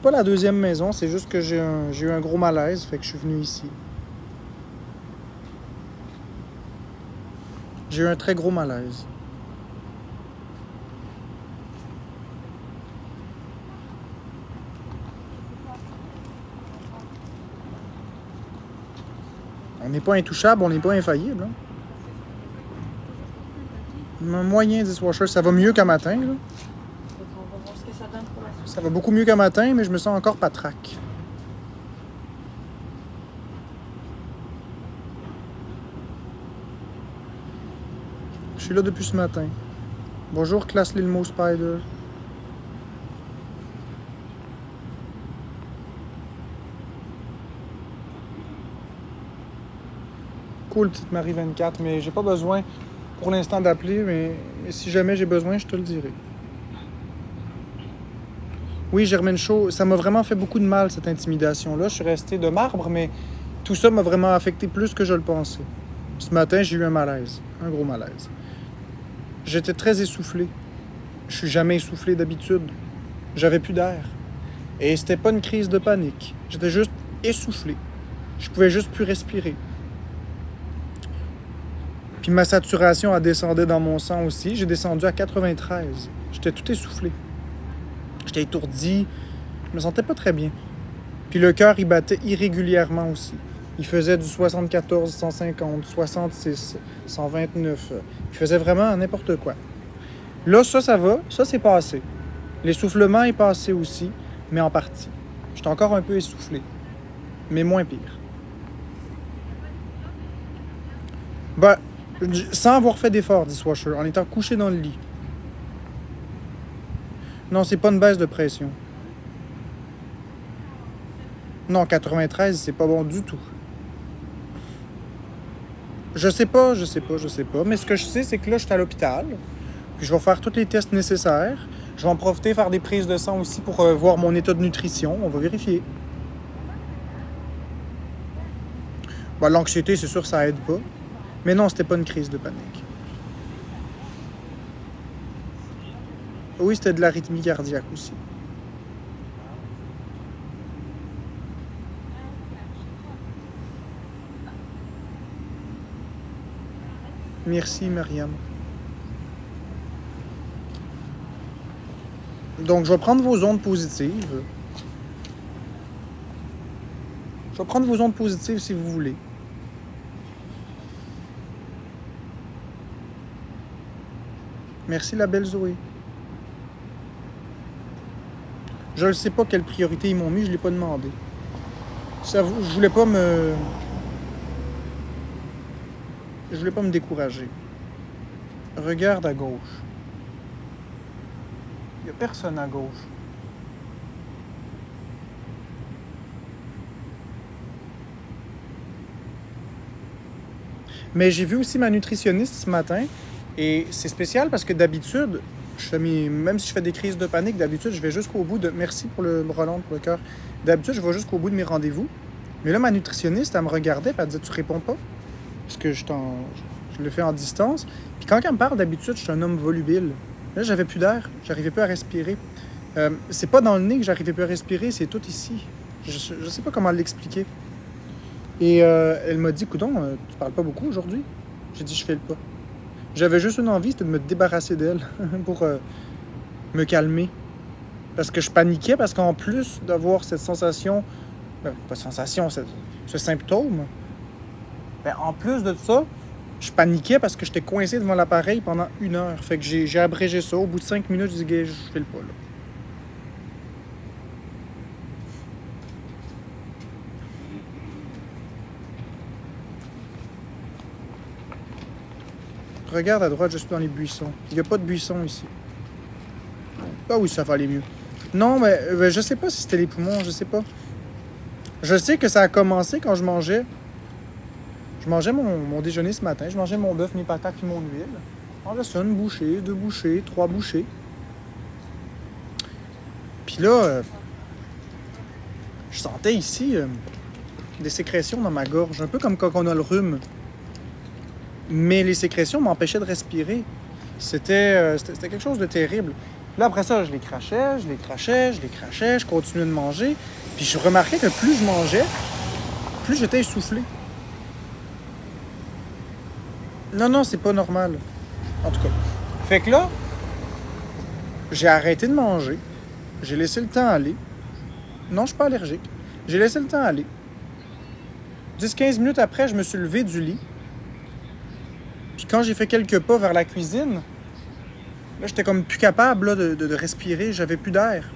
pas la deuxième maison, c'est juste que j'ai eu un gros malaise, fait que je suis venu ici. J'ai eu un très gros malaise. On n'est pas intouchable, on n'est pas infaillible. Hein. Un moyen dishwasher, ça va mieux qu'à matin. Là. On va voir ce que ça donne pour la suite. Ça va beaucoup mieux qu'à matin, mais je me sens encore patraque. Je suis là depuis ce matin. Bonjour, classe Lilmo Spider. Cool, petite Marie 24, mais j'ai pas besoin pour l'instant d'appeler, mais si jamais j'ai besoin, je te le dirai. Oui, Germaine Chaud, ça m'a vraiment fait beaucoup de mal, cette intimidation-là. Je suis resté de marbre, mais tout ça m'a vraiment affecté plus que je le pensais. Ce matin, j'ai eu un malaise, un gros malaise. J'étais très essoufflé. Je suis jamais essoufflé d'habitude. J'avais plus d'air. Et c'était pas une crise de panique. J'étais juste essoufflé. Je pouvais juste plus respirer. Puis ma saturation a descendu dans mon sang aussi. J'ai descendu à 93. J'étais tout essoufflé. J'étais étourdi. Je me sentais pas très bien. Puis le cœur, il battait irrégulièrement aussi. Il faisait du 74, 150, 66, 129. Il faisait vraiment n'importe quoi. Là, ça va. Ça, c'est passé. L'essoufflement est passé aussi, mais en partie. J'étais encore un peu essoufflé, mais moins pire. Ben, sans avoir fait d'effort, dishwasher, en étant couché dans le lit. Non, c'est pas une baisse de pression. Non, 93, c'est pas bon du tout. Je sais pas. Mais ce que je sais, c'est que là, je suis à l'hôpital. Puis je vais faire tous les tests nécessaires. Je vais en profiter, faire des prises de sang aussi pour voir mon état de nutrition. On va vérifier. Ben, l'anxiété, c'est sûr, ça aide pas. Mais non, c'était pas une crise de panique. Oui, c'était de l'arythmie cardiaque aussi. Merci, Myriam. Donc, je vais prendre vos ondes positives. Je vais prendre vos ondes positives si vous voulez. Merci, la belle Zoé. Je ne sais pas quelle priorité ils m'ont mis, je ne l'ai pas demandé. Je voulais pas me... Je voulais pas me décourager. Regarde à gauche. Il n'y a personne à gauche. Mais j'ai vu aussi ma nutritionniste ce matin. Et c'est spécial parce que d'habitude, même si je fais des crises de panique, d'habitude, je vais jusqu'au bout de... Merci pour le Roland, pour le cœur. D'habitude, je vais jusqu'au bout de mes rendez-vous. Mais là, ma nutritionniste, elle me regardait et elle disait « Tu réponds pas? » Parce que je le fais en distance. Puis quand elle me parle, d'habitude, je suis un homme volubile. Là, j'avais plus d'air. J'arrivais plus à respirer. C'est pas dans le nez que j'arrivais plus à respirer, c'est tout ici. Je sais pas comment l'expliquer. Et elle m'a dit « Coudon, tu parles pas beaucoup aujourd'hui? » J'ai dit « Je fais le pas. » J'avais juste une envie, c'était de me débarrasser d'elle pour me calmer. Parce que je paniquais, parce qu'en plus d'avoir cette sensation, pas sensation, ce symptôme, en plus de ça, je paniquais parce que j'étais coincé devant l'appareil pendant 1 heure. Fait que j'ai abrégé ça. Au bout de 5 minutes, je dis, je fais le pas là. Regarde à droite, je suis dans les buissons. Il n'y a pas de buissons ici. Ah oui, ça va aller mieux. Non, mais je sais pas si c'était les poumons, je sais pas. Je sais que ça a commencé quand je mangeais. Je mangeais mon déjeuner ce matin. Je mangeais mon bœuf, mes patates et mon huile. Je mangeais ça, 1 bouchée, 2 bouchées, 3 bouchées. Puis là, je sentais ici des sécrétions dans ma gorge, un peu comme quand on a le rhume. Mais les sécrétions m'empêchaient de respirer. C'était quelque chose de terrible. Là, après ça, je les crachais, je continuais de manger. Puis je remarquais que plus je mangeais, plus j'étais essoufflé. Non, c'est pas normal. En tout cas. Fait que là, j'ai arrêté de manger. J'ai laissé le temps aller. Non, je suis pas allergique. J'ai laissé le temps aller. 10-15 minutes après, je me suis levé du lit. Puis quand j'ai fait quelques pas vers la cuisine, là, j'étais comme plus capable là, de respirer. J'avais plus d'air.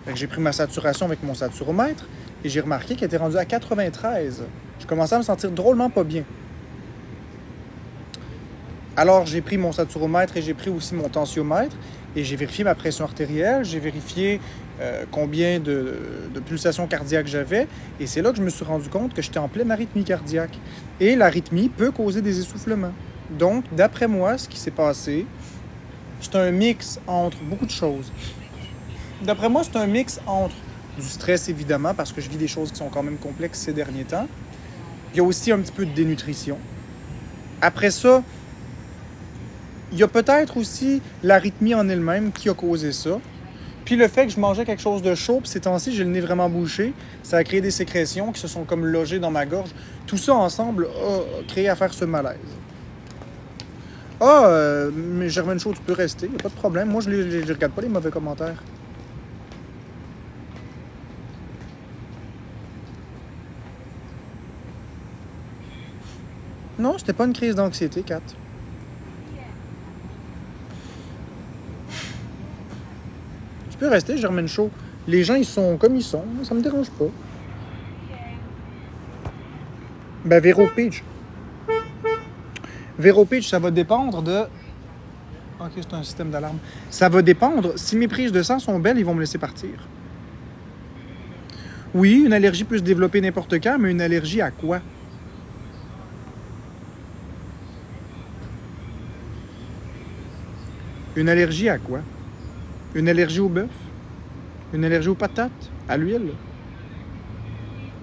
Fait que j'ai pris ma saturation avec mon saturomètre et j'ai remarqué qu'elle était rendue à 93. Je commençais à me sentir drôlement pas bien. Alors, j'ai pris mon saturomètre et j'ai pris aussi mon tensiomètre et j'ai vérifié ma pression artérielle, j'ai vérifié combien de pulsations cardiaques j'avais et c'est là que je me suis rendu compte que j'étais en pleine arythmie cardiaque. Et l'arythmie peut causer des essoufflements. Donc, d'après moi, ce qui s'est passé, c'est un mix entre beaucoup de choses. D'après moi, c'est un mix entre du stress, évidemment, parce que je vis des choses qui sont quand même complexes ces derniers temps. Il y a aussi un petit peu de dénutrition. Après ça, il y a peut-être aussi l'arythmie en elle-même qui a causé ça. Puis le fait que je mangeais quelque chose de chaud, puis ces temps-ci, j'ai le nez vraiment bouché, ça a créé des sécrétions qui se sont comme logées dans ma gorge. Tout ça ensemble a créé à faire ce malaise. Mais Germaine Chaud, tu peux rester, il n'y a pas de problème. Moi, je ne regarde pas les mauvais commentaires. Non, c'était pas une crise d'anxiété, Kat. Tu peux rester, Germaine Chaud. Les gens, ils sont comme ils sont. Ça me dérange pas. Ben, Véro Peach. Véro Peach, ça va dépendre de... Ok, c'est un système d'alarme. Ça va dépendre. Si mes prises de sang sont belles, ils vont me laisser partir. Oui, une allergie peut se développer n'importe quand, mais une allergie à quoi? Une allergie à quoi? Une allergie au bœuf? Une allergie aux patates? À l'huile?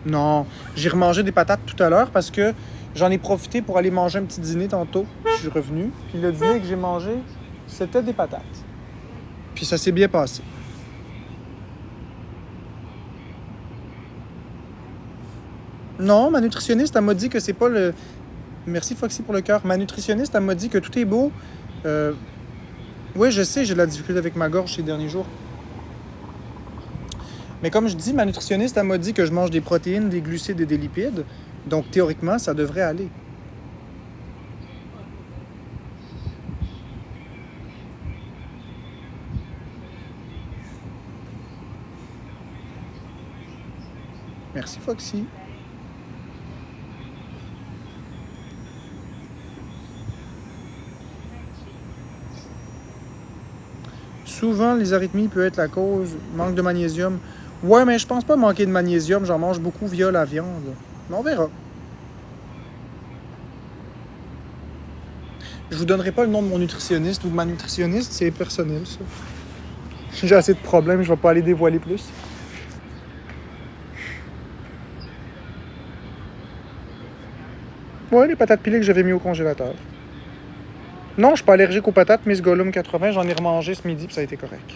Non, j'ai remangé des patates tout à l'heure parce que j'en ai profité pour aller manger un petit dîner tantôt. Je suis revenu, puis le dîner que j'ai mangé, c'était des patates. Puis ça s'est bien passé. Non, ma nutritionniste, elle m'a dit que c'est pas le... Merci Foxy pour le cœur. Ma nutritionniste, elle m'a dit que tout est beau. Oui, je sais, j'ai de la difficulté avec ma gorge ces derniers jours. Mais comme je dis, ma nutritionniste, elle m'a dit que je mange des protéines, des glucides et des lipides. Donc, théoriquement, ça devrait aller. Merci, Foxy. Souvent, les arythmies peuvent être la cause manque de magnésium. Ouais, mais je pense pas manquer de magnésium. J'en mange beaucoup via la viande. Mais on verra. Je vous donnerai pas le nom de mon nutritionniste ou de ma nutritionniste. C'est personnel, ça. J'ai assez de problèmes. Je vais pas aller dévoiler plus. Ouais, les patates pilées que j'avais mis au congélateur. Non, je suis pas allergique aux patates, Miss Gollum 80, j'en ai remangé ce midi, puis ça a été correct.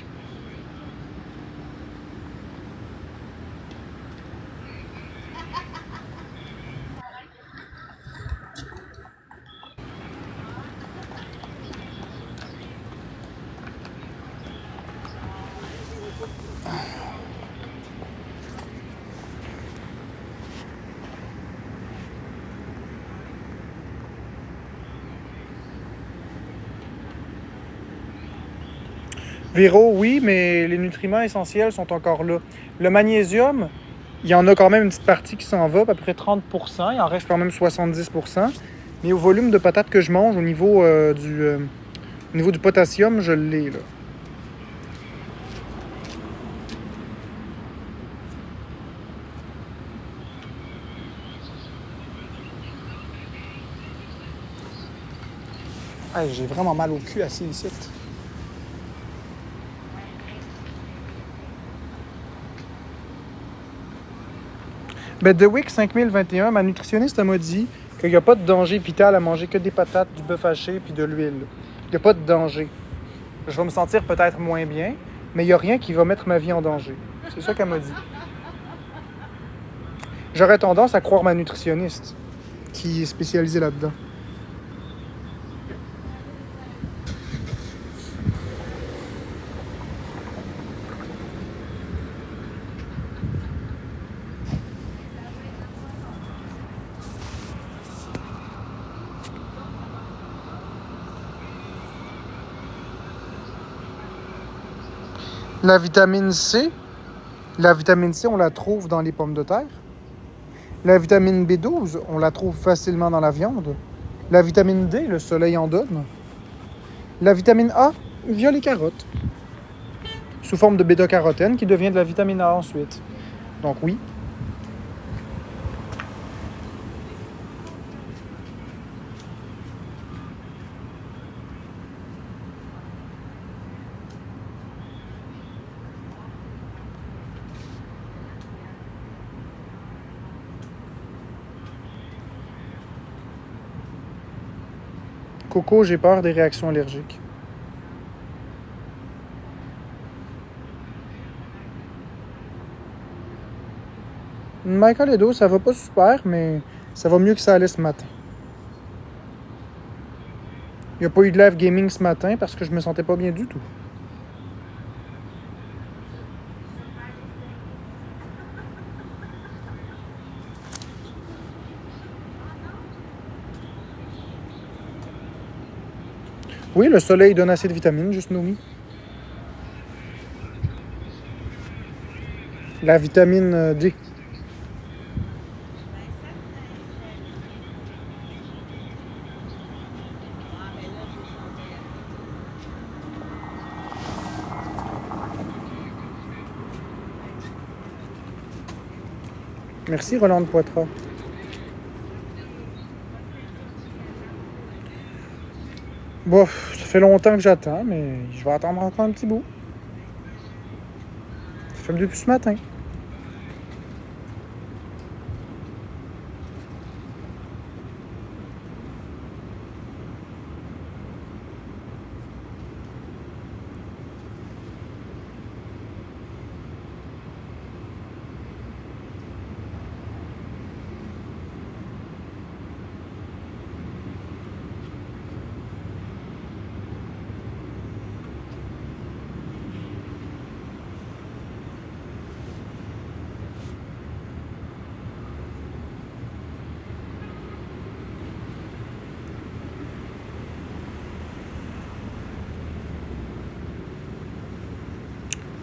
Véro, oui, mais les nutriments essentiels sont encore là. Le magnésium, il y en a quand même une petite partie qui s'en va, à peu près 30%. Il en reste quand même 70%. Mais au volume de patates que je mange, au niveau du potassium, je l'ai, là. Hey, j'ai vraiment mal au cul assis ici. Ben, The Wick 5021, ma nutritionniste m'a dit qu'il n'y a pas de danger vital à manger que des patates, du bœuf haché puis de l'huile. Il n'y a pas de danger. je vais me sentir peut-être moins bien, mais il n'y a rien qui va mettre ma vie en danger. C'est ça qu'elle m'a dit. J'aurais tendance à croire ma nutritionniste, qui est spécialisée là-dedans. La vitamine C, on la trouve dans les pommes de terre. La vitamine B12, on la trouve facilement dans la viande. La vitamine D, le soleil en donne. La vitamine A, via les carottes. Sous forme de bêta-carotène qui devient de la vitamine A ensuite. Donc oui. Coco, j'ai peur des réactions allergiques. Michael Edo, ça va pas super, mais ça va mieux que ça allait ce matin. Il n'y a pas eu de live gaming ce matin parce que je me sentais pas bien du tout. Oui, le soleil donne assez de vitamines, juste Nomi. La vitamine D. Merci Roland de Poitras. Bon, ça fait longtemps que j'attends, mais je vais attendre encore un petit bout. Ça fait depuis ce matin.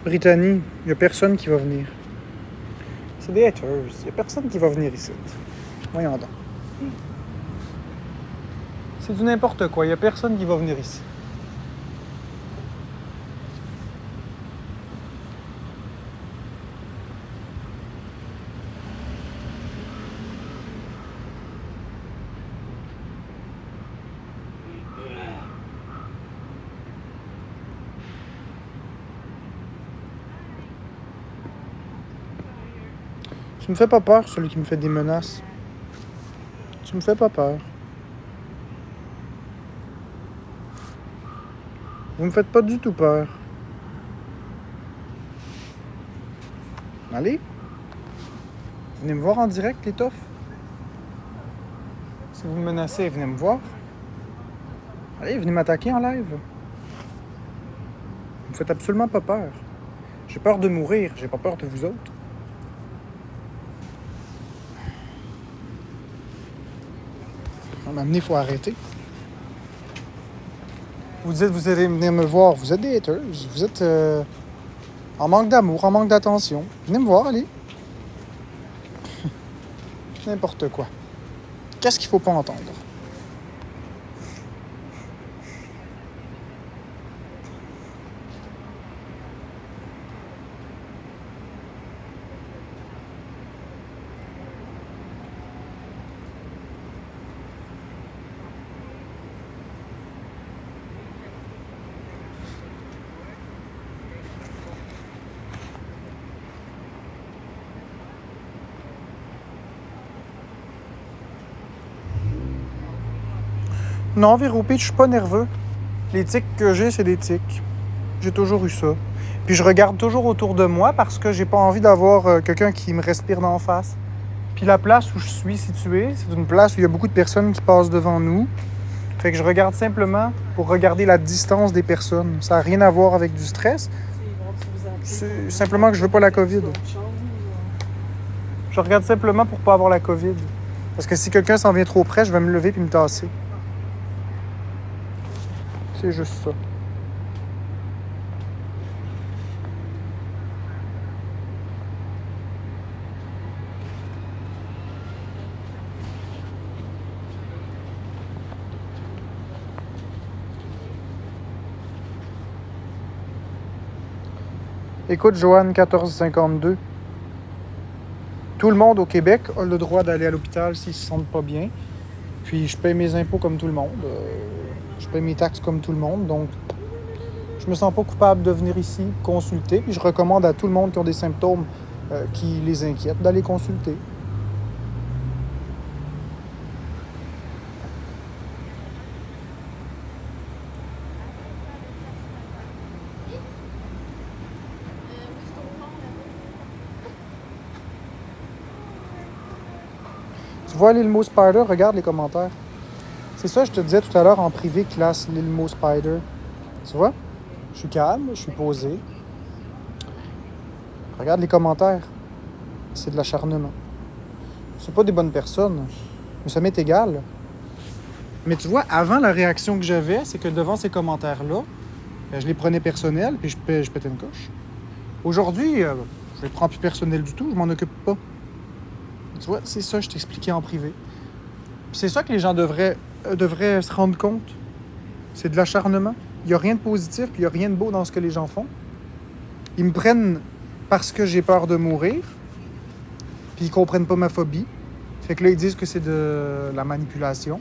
Brittany, il n'y a personne qui va venir. C'est des haters. Il n'y a personne qui va venir ici. Voyons donc. C'est du n'importe quoi. Il n'y a personne qui va venir ici. Tu me fais pas peur, celui qui me fait des menaces. Tu me fais pas peur. Vous me faites pas du tout peur. Allez. Venez me voir en direct, les toffes. Si vous me menacez, venez me voir. Allez, venez m'attaquer en live. Vous me faites absolument pas peur. J'ai peur de mourir, j'ai pas peur de vous autres. À m'amener, il faut arrêter. Vous dites, vous allez venir me voir. Vous êtes des haters. Vous êtes en manque d'amour, en manque d'attention. Venez me voir, allez. N'importe quoi. Qu'est-ce qu'il faut pas entendre? Non, Véro Peach, je suis pas nerveux. Les tics que j'ai, c'est des tics. J'ai toujours eu ça. Puis je regarde toujours autour de moi parce que j'ai pas envie d'avoir quelqu'un qui me respire d'en face. Puis la place où je suis située, c'est une place où il y a beaucoup de personnes qui passent devant nous. Fait que je regarde simplement pour regarder la distance des personnes. Ça n'a rien à voir avec du stress. C'est simplement que je veux pas la COVID. Je regarde simplement pour pas avoir la COVID. Parce que si quelqu'un s'en vient trop près, je vais me lever puis me tasser. C'est juste ça. Écoute, Joanne, 1452. Tout le monde au Québec a le droit d'aller à l'hôpital s'ils se sentent pas bien. Puis je paye mes impôts comme tout le monde. Je paye mes taxes comme tout le monde. Donc, je me sens pas coupable de venir ici consulter. Puis je recommande à tout le monde qui ont des symptômes qui les inquiètent d'aller consulter. Tu vois l'Ilmo Spider? Regarde les commentaires. C'est ça, je te disais tout à l'heure en privé, classe l'Ilmo Spider. Tu vois? Je suis calme, je suis posé. Regarde les commentaires. C'est de l'acharnement. C'est pas des bonnes personnes. Mais ça m'est égal. Mais tu vois, avant, la réaction que j'avais, c'est que devant ces commentaires-là, je les prenais personnels, puis je pétais une coche. Aujourd'hui, je les prends plus personnels du tout, je m'en occupe pas. Tu vois, c'est ça que je t'expliquais en privé. Puis c'est ça que les gens devraient se rendre compte. C'est de l'acharnement. Il n'y a rien de positif, puis il n'y a rien de beau dans ce que les gens font. Ils me prennent parce que j'ai peur de mourir, puis ils comprennent pas ma phobie. Fait que là, ils disent que c'est de la manipulation.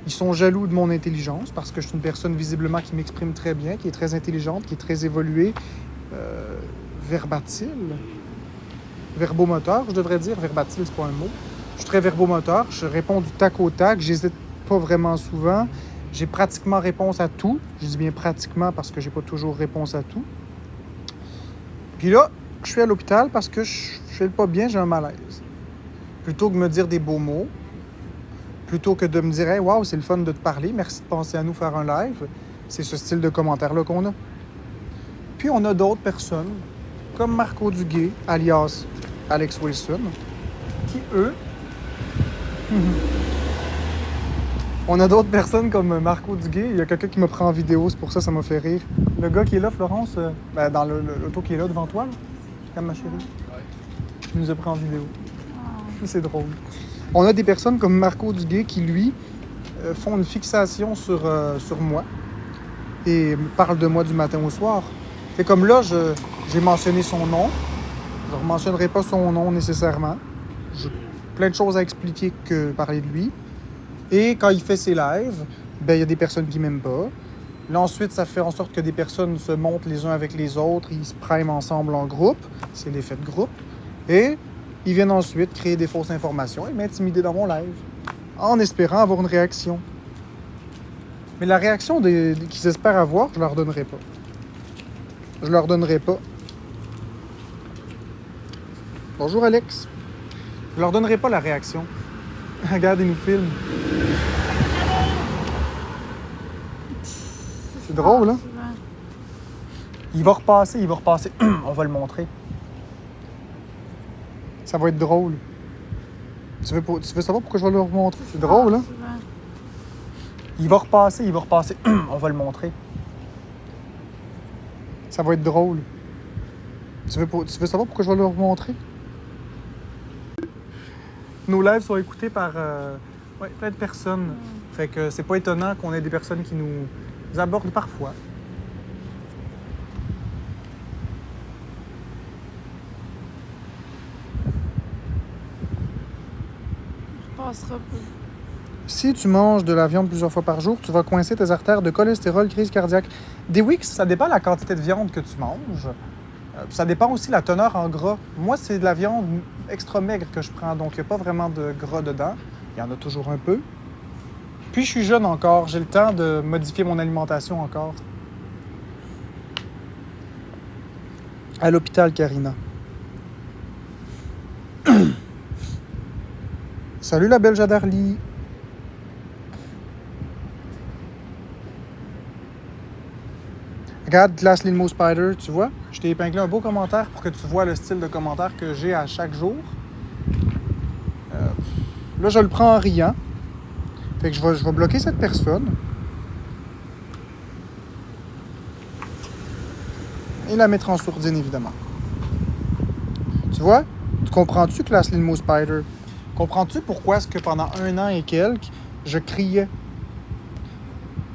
Ils sont jaloux de mon intelligence, parce que je suis une personne visiblement qui m'exprime très bien, qui est très intelligente, qui est très évoluée, verbatile. Verbomoteur, je devrais dire. Verbatile, c'est pas un mot. Je suis très verbomoteur. Je réponds du tac au tac. J'hésite pas vraiment souvent. J'ai pratiquement réponse à tout. Je dis bien pratiquement parce que j'ai pas toujours réponse à tout. Puis là, je suis à l'hôpital parce que je fais pas bien, j'ai un malaise. Plutôt que de me dire des beaux mots, plutôt que de me dire hey, « Wow, c'est le fun de te parler, merci de penser à nous faire un live », c'est ce style de commentaire-là qu'on a. Puis on a d'autres personnes, comme Marco Duguay, alias Alex Wilson, qui, eux... On a d'autres personnes comme Marco Duguay. Il y a quelqu'un qui me prend en vidéo, c'est pour ça que ça m'a fait rire. Le gars qui est là, Florence, dans l'auto qui est là devant toi, là. Comme ma chérie. Il nous a pris en vidéo. C'est drôle. On a des personnes comme Marco Duguay qui, lui, font une fixation sur moi et parlent de moi du matin au soir. C'est comme là, j'ai mentionné son nom. Je ne mentionnerai pas son nom nécessairement. J'ai plein de choses à expliquer que parler de lui. Et quand il fait ses lives, ben, il y a des personnes qui m'aiment pas. Là, ensuite, ça fait en sorte que des personnes se montent les uns avec les autres. Ils se priment ensemble en groupe. C'est l'effet de groupe. Et ils viennent ensuite créer des fausses informations et m'intimider dans mon live, en espérant avoir une réaction. Mais la réaction qu'ils espèrent avoir, je leur donnerai pas. Je leur donnerai pas. Bonjour, Alex. Je leur donnerai pas la réaction. Regarde, ils nous filment. C'est drôle, hein? Il va repasser. On va le montrer. Ça va être drôle. Tu veux savoir pourquoi je vais le remontrer? C'est drôle, hein? Il va repasser. On va le montrer. Ça va être drôle. Tu veux savoir pourquoi je vais le remontrer? Nos lives sont écoutés par plein de personnes. Fait que c'est pas étonnant qu'on ait des personnes qui nous abordent parfois. Si tu manges de la viande plusieurs fois par jour, tu vas coincer tes artères de cholestérol, crise cardiaque. Des Wix, ça dépend de la quantité de viande que tu manges. Ça dépend aussi de la teneur en gras. Moi, c'est de la viande extra maigre que je prends, donc il n'y a pas vraiment de gras dedans. Il y en a toujours un peu. Puis je suis jeune encore, j'ai le temps de modifier mon alimentation encore. À l'hôpital, Karina. Salut la belle Jadarly. Regarde Glass Limo Spider, tu vois? Je t'ai épinglé un beau commentaire pour que tu vois le style de commentaire que j'ai à chaque jour. Là, je le prends en riant. Fait que je vais bloquer cette personne. Et la mettre en sourdine, évidemment. Tu vois? Tu comprends-tu, Glass Limo Spider? Comprends-tu pourquoi est-ce que pendant 1 an et quelques, je criais?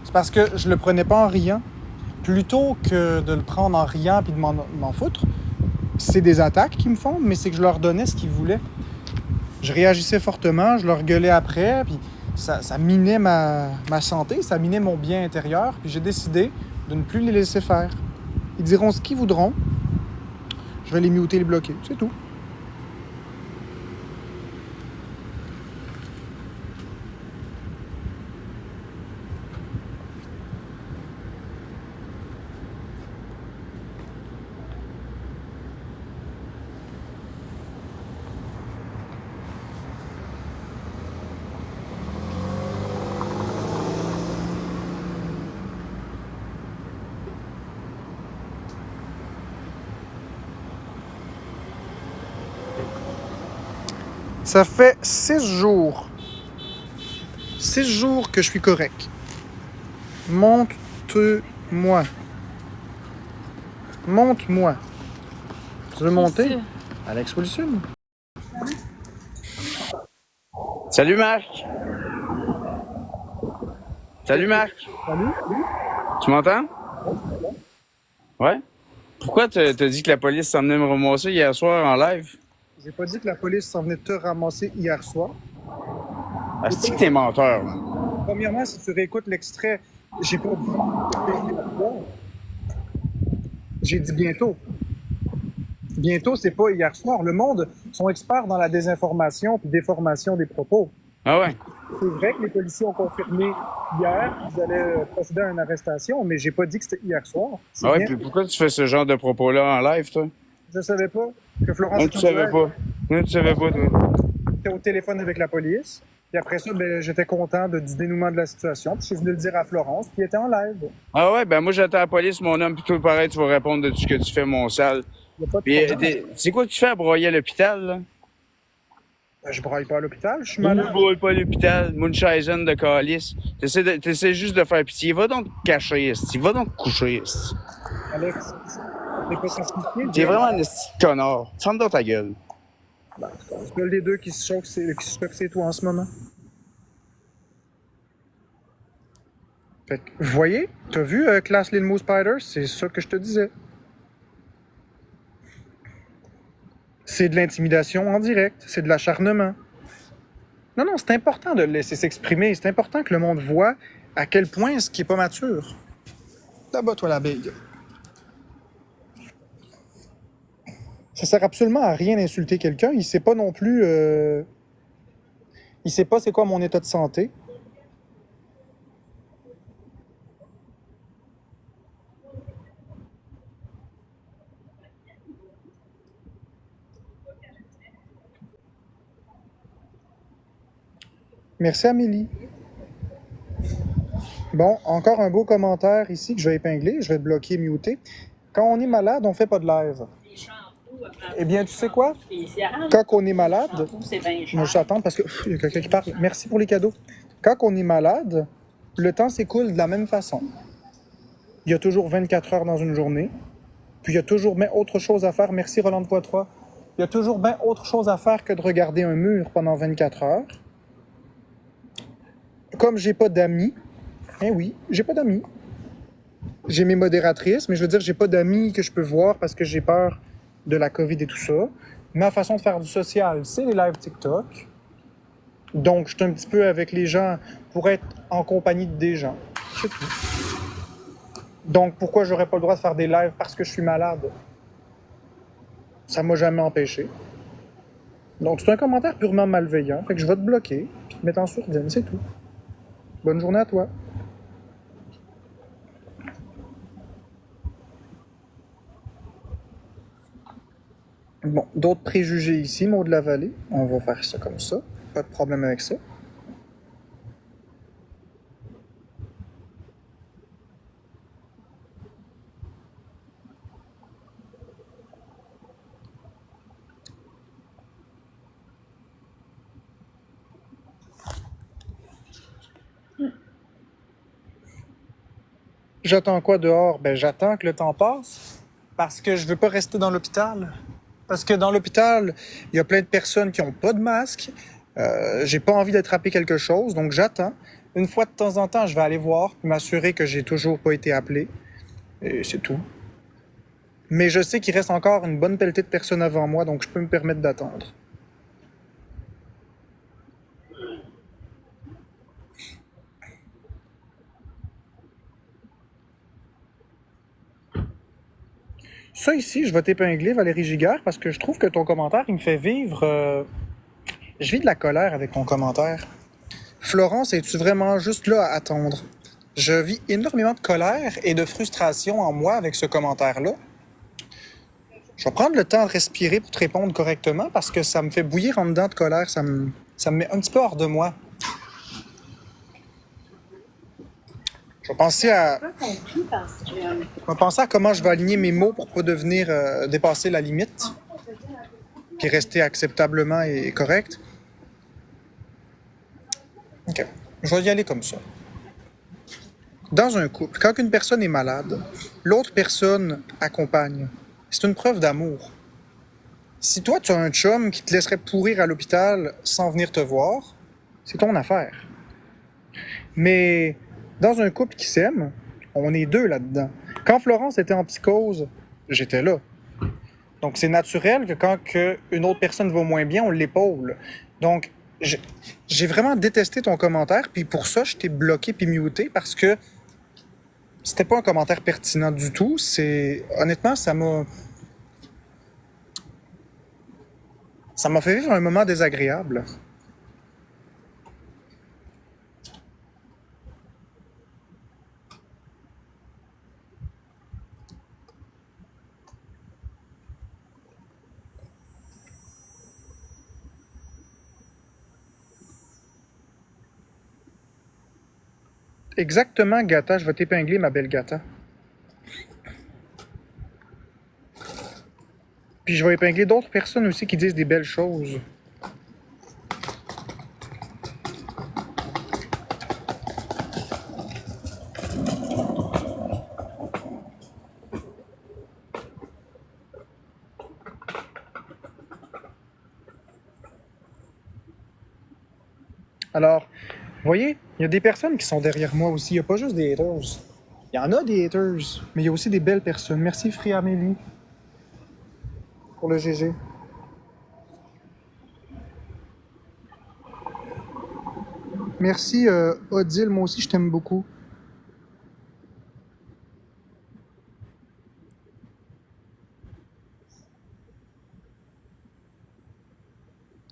C'est parce que je le prenais pas en riant. Plutôt que de le prendre en riant puis de m'en foutre, c'est des attaques qu'ils me font, mais c'est que je leur donnais ce qu'ils voulaient. Je réagissais fortement, je leur gueulais après, puis ça minait ma santé, ça minait mon bien intérieur, puis j'ai décidé de ne plus les laisser faire. Ils diront ce qu'ils voudront, je vais les muter, les bloquer, c'est tout. Ça fait 6 jours. 6 jours que je suis correct. Monte-moi. Monte-moi. Tu veux monter? Alex Wilson. Salut Marc. Salut Marc. Salut. Tu m'entends? Ouais? Pourquoi t'as dit que la police s'en venait me ramasser hier soir en live? J'ai pas dit que la police s'en venait te ramasser hier soir. Ah, c'est que t'es menteur, là. Premièrement, si tu réécoutes l'extrait, j'ai pas dit j'ai dit bientôt. Bientôt, c'est pas hier soir. Le monde sont experts dans la désinformation et déformation des propos. Ah ouais? C'est vrai que les policiers ont confirmé hier qu'ils allaient procéder à une arrestation, mais j'ai pas dit que c'était hier soir. Ah ouais, puis pourquoi tu fais ce genre de propos-là en live, toi? Je savais pas que Florence Non, tu savais pas. Non, tu savais pas, toi. J'étais au téléphone avec la police. Puis après ça, j'étais content du dénouement de la situation. Puis je suis venu le dire à Florence, puis elle était en live. Ah ouais, ben moi j'attends la police, mon homme, puis tout pareil, tu vas répondre de ce que tu fais, mon sale. Il y a pas de Puis, problème. c'est quoi que tu fais à broyer à l'hôpital, là? Je braille pas à l'hôpital, je suis Ne malade. broye pas à l'hôpital, Munchausen de calice. T'essaies juste de faire pitié. Va donc te cacher, esti. Va donc te coucher, esti. Alex, t'es pas simplifié. T'es vraiment un esti de connard. Ferme dans ta gueule. C'est seul des deux qui se choque, c'est toi en ce moment. Fait que, vous voyez, t'as vu Class Limo Spider? C'est ça que je te disais. C'est de l'intimidation en direct, c'est de l'acharnement. Non, non, c'est important de le laisser s'exprimer. C'est important que le monde voit à quel point ce qui est pas mature. Là-bas, toi, l'abeille. Ça sert absolument à rien d'insulter quelqu'un. Il sait pas non plus... Il sait pas c'est quoi mon état de santé. Merci Amélie. Bon, encore un beau commentaire ici que je vais épingler. Je vais te bloquer, muter. Quand on est malade, on fait pas de live. Eh bien, tu sais quoi? Quand on est malade, moi j'attends parce qu'il y a quelqu'un qui parle. Merci pour les cadeaux. Quand on est malade, le temps s'écoule de la même façon. Il y a toujours 24 heures dans une journée. Puis il y a toujours bien autre chose à faire. Merci Roland de Poitras. Il y a toujours bien autre chose à faire que de regarder un mur pendant 24 heures. Comme j'ai pas d'amis, oui, j'ai pas d'amis. J'ai mes modératrices, mais je veux dire, j'ai pas d'amis que je peux voir parce que j'ai peur de la COVID et tout ça. Ma façon de faire du social, c'est les lives TikTok. Donc, je suis un petit peu avec les gens pour être en compagnie des gens. C'est tout. Donc, pourquoi j'aurais pas le droit de faire des lives parce que je suis malade? Ça m'a jamais empêché. Donc, c'est un commentaire purement malveillant. Fait que je vais te bloquer, puis te mettre en sourdine, c'est tout. Bonne journée à toi. Bon, d'autres préjugés ici, Maud de la Vallée. On va faire ça comme ça. Pas de problème avec ça. J'attends quoi dehors? Ben, j'attends que le temps passe parce que je veux pas rester dans l'hôpital. Parce que dans l'hôpital, il y a plein de personnes qui ont pas de masque. J'ai pas envie d'attraper quelque chose, donc j'attends. Une fois de temps en temps, je vais aller voir, puis m'assurer que j'ai toujours pas été appelé. Et c'est tout. Mais je sais qu'il reste encore une bonne pelletée de personnes avant moi, donc je peux me permettre d'attendre. Ça ici, je vais t'épingler, Valérie Giguère, parce que je trouve que ton commentaire, il me fait vivre... Je vis de la colère avec ton commentaire. Florence, es-tu vraiment juste là à attendre? Je vis énormément de colère et de frustration en moi avec ce commentaire-là. Je vais prendre le temps de respirer pour te répondre correctement parce que ça me fait bouillir en dedans de colère. Ça me met un petit peu hors de moi. Je vais penser à... Pas compris parce que. Je vais penser à comment je vais aligner mes mots pour pas devenir dépasser la limite puis rester acceptablement et correct. OK. Je vais y aller comme ça. Dans un couple, quand une personne est malade, l'autre personne accompagne. C'est une preuve d'amour. Si toi, tu as un chum qui te laisserait pourrir à l'hôpital sans venir te voir, c'est ton affaire. Mais dans un couple qui s'aime, on est deux là-dedans. Quand Florence était en psychose, j'étais là. Donc, c'est naturel que quand une autre personne va moins bien, on l'épaule. Donc, j'ai vraiment détesté ton commentaire, puis pour ça, je t'ai bloqué puis muté parce que c'était pas un commentaire pertinent du tout. Honnêtement, ça m'a fait vivre un moment désagréable. Exactement, Gata. Je vais t'épingler, ma belle Gata. Puis je vais épingler d'autres personnes aussi qui disent des belles choses. Alors, vous voyez, il y a des personnes qui sont derrière moi aussi. Il n'y a pas juste des haters. Il y en a des haters, mais il y a aussi des belles personnes. Merci, Free Amélie, pour le GG. Merci, Odile. Moi aussi, je t'aime beaucoup.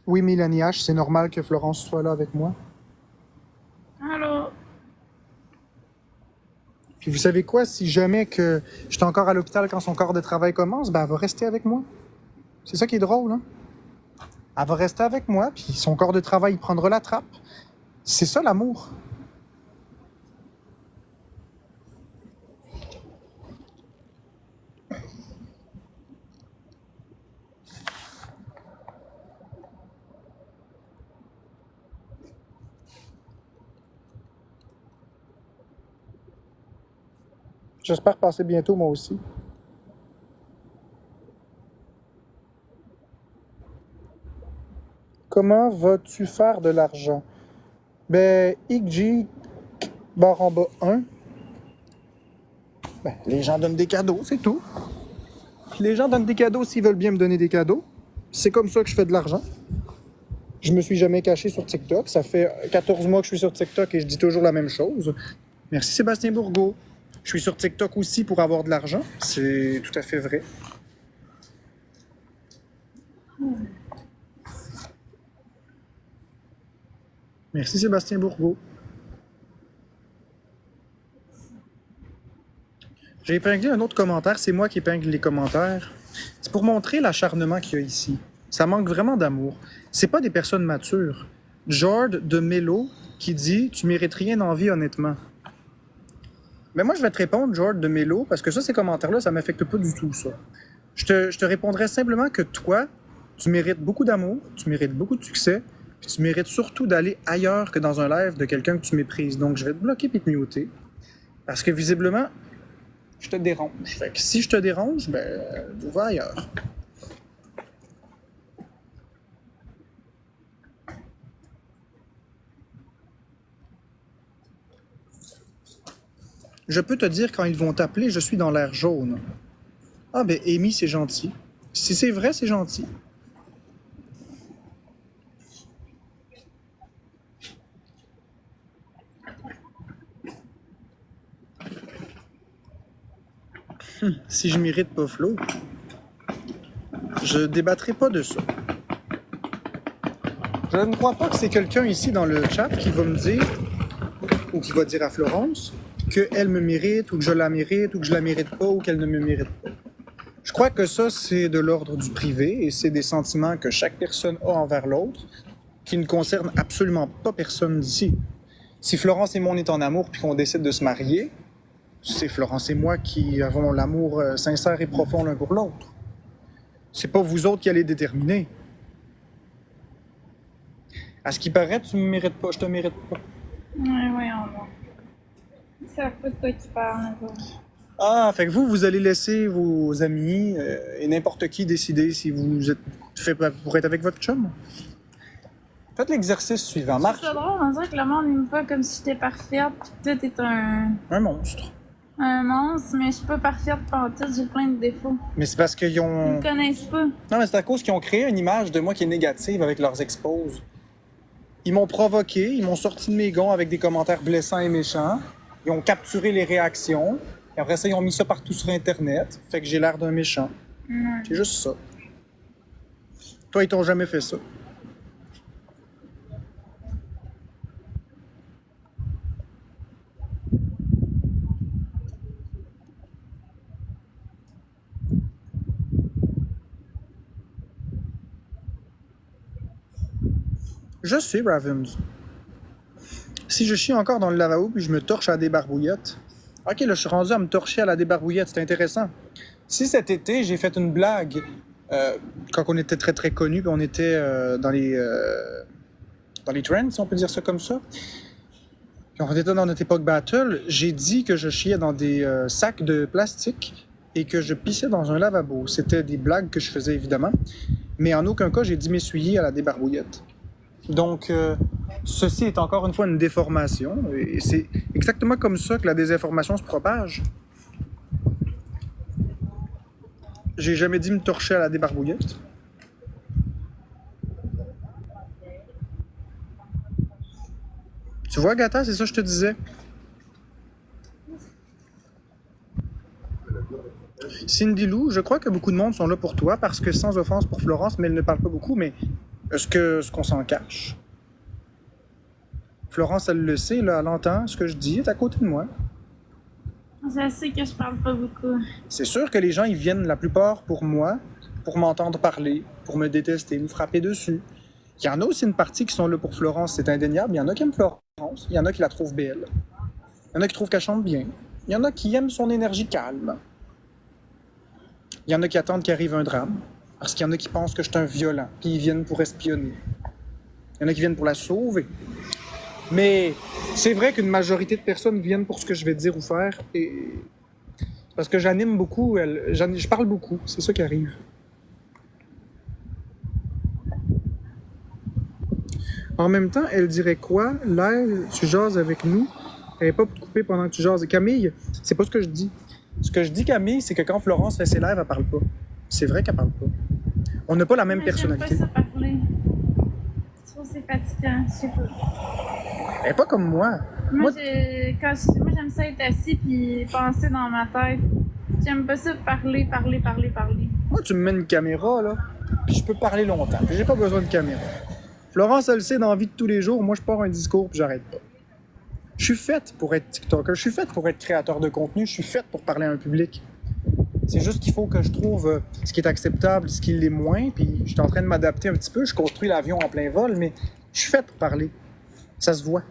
Oui, Mélanie H., c'est normal que Florence soit là avec moi. Allô? Puis vous savez quoi? Si jamais que je suis encore à l'hôpital quand son corps de travail commence, ben elle va rester avec moi. C'est ça qui est drôle, hein? Elle va rester avec moi, puis son corps de travail il prendra la trappe. C'est ça l'amour. J'espère passer bientôt, moi aussi. Comment vas-tu faire de l'argent? Ben, XG, barre en bas 1. Ben, les gens donnent des cadeaux, c'est tout. Puis les gens donnent des cadeaux s'ils veulent bien me donner des cadeaux. C'est comme ça que je fais de l'argent. Je me suis jamais caché sur TikTok. Ça fait 14 mois que je suis sur TikTok et je dis toujours la même chose. Merci Sébastien Bourgault. Je suis sur TikTok aussi pour avoir de l'argent. C'est tout à fait vrai. Merci Sébastien Bourgault. J'ai épinglé un autre commentaire. C'est moi qui épingle les commentaires. C'est pour montrer l'acharnement qu'il y a ici. Ça manque vraiment d'amour. C'est pas des personnes matures. Jord de Mello qui dit « Tu mérites rien en vie, honnêtement. » Mais moi, je vais te répondre, Jord de Mello, parce que ça, ces commentaires-là, ça m'affecte pas du tout, ça. Je te répondrai simplement que toi, tu mérites beaucoup d'amour, tu mérites beaucoup de succès, puis tu mérites surtout d'aller ailleurs que dans un live de quelqu'un que tu méprises. Donc, je vais te bloquer puis te muter. Parce que visiblement, je te dérange. Fait que si je te dérange, ben, va ailleurs. Je peux te dire quand ils vont t'appeler, je suis dans l'air jaune. Ah ben, Amy, c'est gentil. Si c'est vrai, c'est gentil. Si je mérite pas Flo, je débattrai pas de ça. Je ne crois pas que c'est quelqu'un ici dans le chat qui va me dire, ou qui va dire à Florence, qu'elle me mérite, ou que je la mérite, ou que je la mérite pas, ou qu'elle ne me mérite pas. Je crois que ça, c'est de l'ordre du privé, et c'est des sentiments que chaque personne a envers l'autre, qui ne concernent absolument pas personne d'ici. Si Florence et moi, on est en amour, puis qu'on décide de se marier, c'est Florence et moi qui avons l'amour sincère et profond l'un pour l'autre. C'est pas vous autres qui allez déterminer. À ce qui paraît, tu me mérites pas, je te mérite pas. Ouais, voyons voir. Ils savent pas de quoi tu parles, eux autres. Ah, fait que vous allez laisser vos amis et n'importe qui décider si vous êtes fait pour être avec votre chum. Faites l'exercice suivant. Marche. C'est drôle, on dirait que le monde il me voit comme si j'étais parfaite, pis toi t'es Un monstre. un monstre, mais je suis pas parfaite pantoute, j'ai plein de défauts. Mais c'est parce qu'ils Ils ont... me connaissent pas. Non, mais c'est à cause qu'ils ont créé une image de moi qui est négative avec leurs exposes. Ils m'ont provoqué, ils m'ont sorti de mes gonds avec des commentaires blessants et méchants. Ils ont capturé les réactions. Et après ça, ils ont mis ça partout sur Internet. Fait que j'ai l'air d'un méchant. C'est juste ça. Toi, ils t'ont jamais fait ça. Je sais, Ravens. Si je chie encore dans le lavabo puis je me torche à la débarbouillette. Ok, là, je suis rendu à me torcher à la débarbouillette, c'est intéressant. Si cet été, j'ai fait une blague, quand on était très très connus, puis on était dans les trends, si on peut dire ça comme ça. Puis on était dans notre époque battle, j'ai dit que je chiais dans des sacs de plastique et que je pissais dans un lavabo. C'était des blagues que je faisais évidemment, mais en aucun cas j'ai dit m'essuyer à la débarbouillette. Donc, ceci est encore une fois une déformation, et c'est exactement comme ça que la désinformation se propage. J'ai jamais dit me torcher à la débarbouillette. Tu vois, Gata, c'est ça que je te disais. Cindy Lou, je crois que beaucoup de monde sont là pour toi, parce que sans offense pour Florence, mais elle ne parle pas beaucoup, mais est-ce qu'on s'en cache? Florence, elle le sait, là, elle entend ce que je dis, elle est à côté de moi. Je sais que je parle pas beaucoup. C'est sûr que les gens, ils viennent la plupart pour moi, pour m'entendre parler, pour me détester, me frapper dessus. Il y en a aussi une partie qui sont là pour Florence, c'est indéniable. Il y en a qui aiment Florence, il y en a qui la trouvent belle. Il y en a qui trouvent qu'elle chante bien. Il y en a qui aiment son énergie calme. Il y en a qui attendent qu'il arrive un drame, parce qu'il y en a qui pensent que je suis un violent, puis ils viennent pour espionner. Il y en a qui viennent pour la sauver. Mais c'est vrai qu'une majorité de personnes viennent pour ce que je vais dire ou faire, et parce que j'anime beaucoup, je parle beaucoup, c'est ça qui arrive. En même temps, elle dirait quoi? Là, tu jases avec nous, elle n'est pas pour te couper pendant que tu jases. Camille, c'est pas ce que je dis. Ce que je dis, Camille, c'est que quand Florence fait ses lives, elle parle pas. C'est vrai qu'elle parle pas. On n'a pas la même Mais personnalité. j'aime pas ça parler. Je trouve que c'est fatigant, je sais pas. Elle est pas comme moi. Moi, j'aime ça être assis puis penser dans ma tête. J'aime pas ça parler. Moi, tu me mets une caméra, là, puis je peux parler longtemps. Puis j'ai pas besoin de caméra. Florence, elle le sait dans la vie de tous les jours. Moi, je pars un discours puis j'arrête pas. Je suis faite pour être TikToker, je suis faite pour être créateur de contenu, je suis faite pour parler à un public. C'est juste qu'il faut que je trouve ce qui est acceptable, ce qui l'est moins, puis je suis en train de m'adapter un petit peu, je construis l'avion en plein vol, mais je suis faite pour parler. Ça se voit.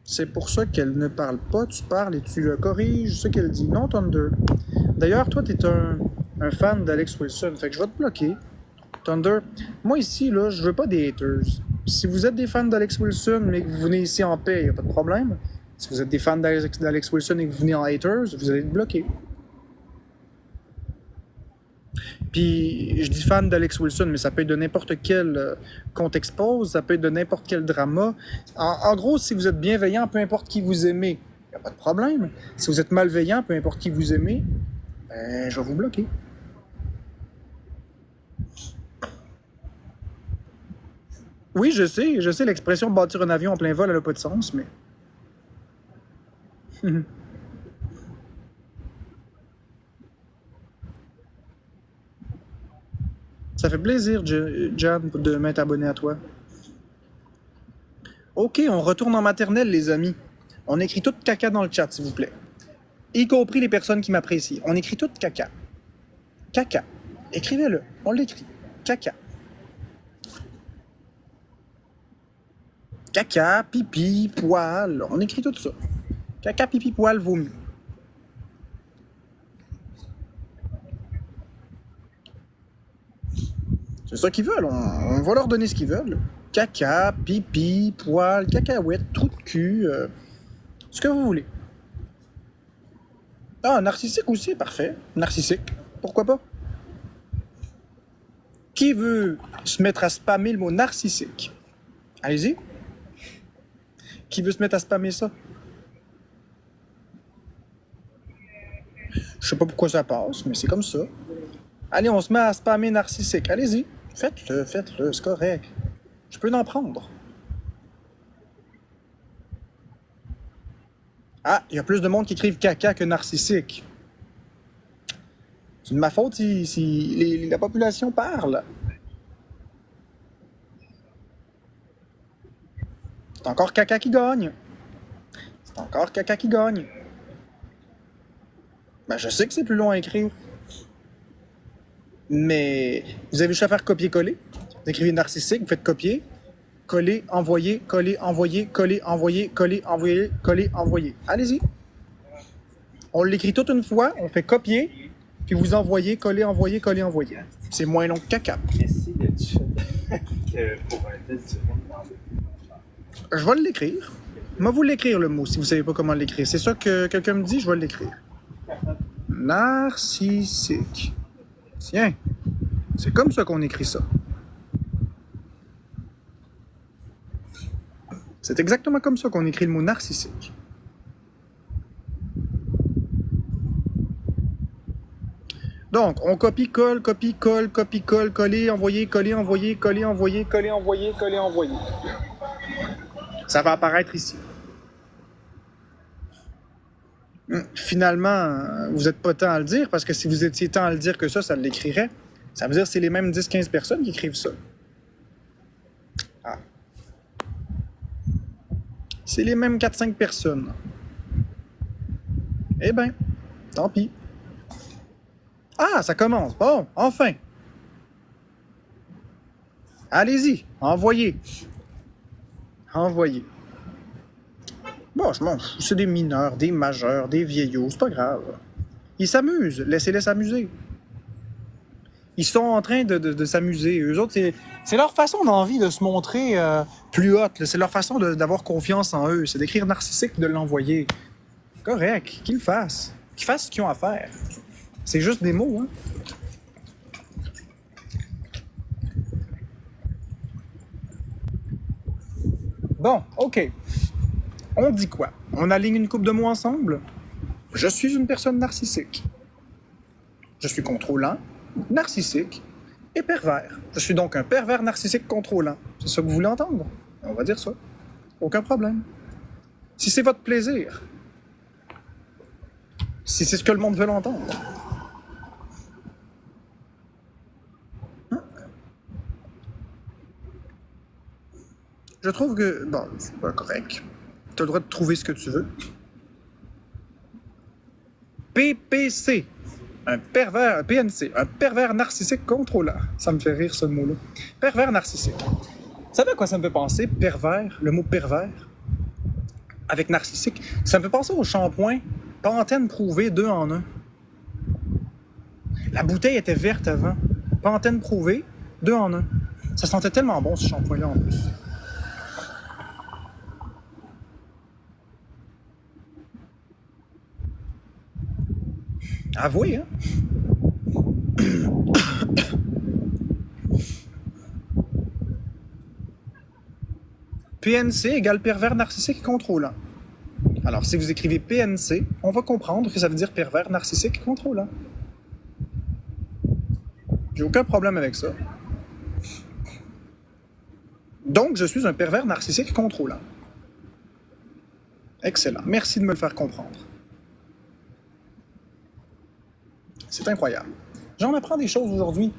C'est pour ça qu'elle ne parle pas, tu parles et tu le corriges, ce qu'elle dit. Non, Thunder. D'ailleurs, toi, t'es un fan d'Alex Wilson, fait que je vais te bloquer. Thunder, moi ici, là, je veux pas des haters. Si vous êtes des fans d'Alex Wilson, mais que vous venez ici en paix, y a pas de problème. Si vous êtes des fans d'Alex Wilson et que vous venez en haters, vous allez être bloqué. Puis, je dis fan d'Alex Wilson, mais ça peut être de n'importe quel compte expose, ça peut être de n'importe quel drama. En gros, si vous êtes bienveillant, peu importe qui vous aimez, il n'y a pas de problème. Si vous êtes malveillant, peu importe qui vous aimez, ben, je vais vous bloquer. Oui, je sais, l'expression bâtir un avion en plein vol, elle n'a pas de sens, mais. Ça fait plaisir, Jan, de m'être abonné à toi. Ok, on retourne en maternelle, les amis. On écrit tout caca dans le chat, s'il vous plaît. Y compris les personnes qui m'apprécient. On écrit tout caca. Caca. Écrivez-le. On l'écrit. Caca. Caca, pipi, poil. On écrit tout ça. Caca, pipi, poil, vomi. C'est ça qu'ils veulent. On va leur donner ce qu'ils veulent. Caca, pipi, poil, cacahuète, trou de cul. Ce que vous voulez. Ah, narcissique aussi, parfait. Narcissique. Pourquoi pas? Qui veut se mettre à spammer le mot narcissique? Allez-y. Qui veut se mettre à spammer ça? Je sais pas pourquoi ça passe, mais c'est comme ça. Allez, on se met à spammer narcissique. Allez-y. Faites-le, c'est correct. Je peux en prendre. Ah, il y a plus de monde qui écrivent caca que narcissique. C'est de ma faute si la population parle. C'est encore caca qui gagne. C'est encore caca qui gagne. Ben, je sais que c'est plus long à écrire. Mais vous avez juste à faire copier-coller. Vous écrivez narcissique, vous faites copier, coller, envoyer, coller, envoyer, coller, envoyer, coller, envoyer, coller, envoyer. Allez-y. On l'écrit toute une fois, on fait copier, puis vous envoyez, coller, envoyer, coller, envoyer. C'est moins long que caca. Merci de pour un test du Je vais l'écrire. Moi, vous l'écrire le mot si vous savez pas comment l'écrire. C'est ça que quelqu'un me dit, je vais l'écrire. Narcissique. Tiens, c'est comme ça qu'on écrit ça. C'est exactement comme ça qu'on écrit le mot narcissique. Donc, on copie-colle, copie-colle, copie-colle, coller, envoyer, coller, envoyer, coller, envoyer, coller, envoyer, coller, envoyer. Ça va apparaître ici. Finalement, vous n'êtes pas tant à le dire, parce que si vous étiez tant à le dire que ça l'écrirait. Ça veut dire que c'est les mêmes 10-15 personnes qui écrivent ça. Ah. C'est les mêmes 4-5 personnes. Eh ben, tant pis. Ah, ça commence. Bon, enfin. Allez-y, envoyez. Envoyez. Bon, je m'en fous. C'est des mineurs, des majeurs, des vieillots. C'est pas grave. Ils s'amusent. Laissez-les s'amuser. Ils sont en train de s'amuser. Eux autres, c'est leur façon d'envie de se montrer plus haute. C'est leur façon d'avoir confiance en eux. C'est d'écrire narcissique, de l'envoyer. Correct. Qu'ils le fassent. Qu'ils fassent ce qu'ils ont à faire. C'est juste des mots, hein. Bon, OK. On dit quoi? On aligne une coupe de mots ensemble? Je suis une personne narcissique. Je suis contrôlant, narcissique et pervers. Je suis donc un pervers narcissique contrôlant. C'est ça que vous voulez entendre? On va dire ça. Aucun problème. Si c'est votre plaisir. Si c'est ce que le monde veut l'entendre. Je trouve que, bon, c'est pas correct. Tu as le droit de trouver ce que tu veux. PPC, un pervers, PNC, un pervers narcissique contrôlant. Ça me fait rire ce mot-là. Pervers narcissique. Vous savez à quoi ça me fait penser, pervers, le mot pervers, avec narcissique? Ça me fait penser au shampoing Pantene Prouvé 2 en 1. La bouteille était verte avant. Pantene Prouvé 2 en 1. Ça sentait tellement bon ce shampoing-là en plus. Avouez, hein? PNC égale pervers narcissique contrôlant. Alors, si vous écrivez PNC, on va comprendre que ça veut dire pervers narcissique contrôlant. J'ai aucun problème avec ça. Donc, je suis un pervers narcissique contrôlant. Excellent. Merci de me le faire comprendre. C'est incroyable. J'en apprends des choses aujourd'hui.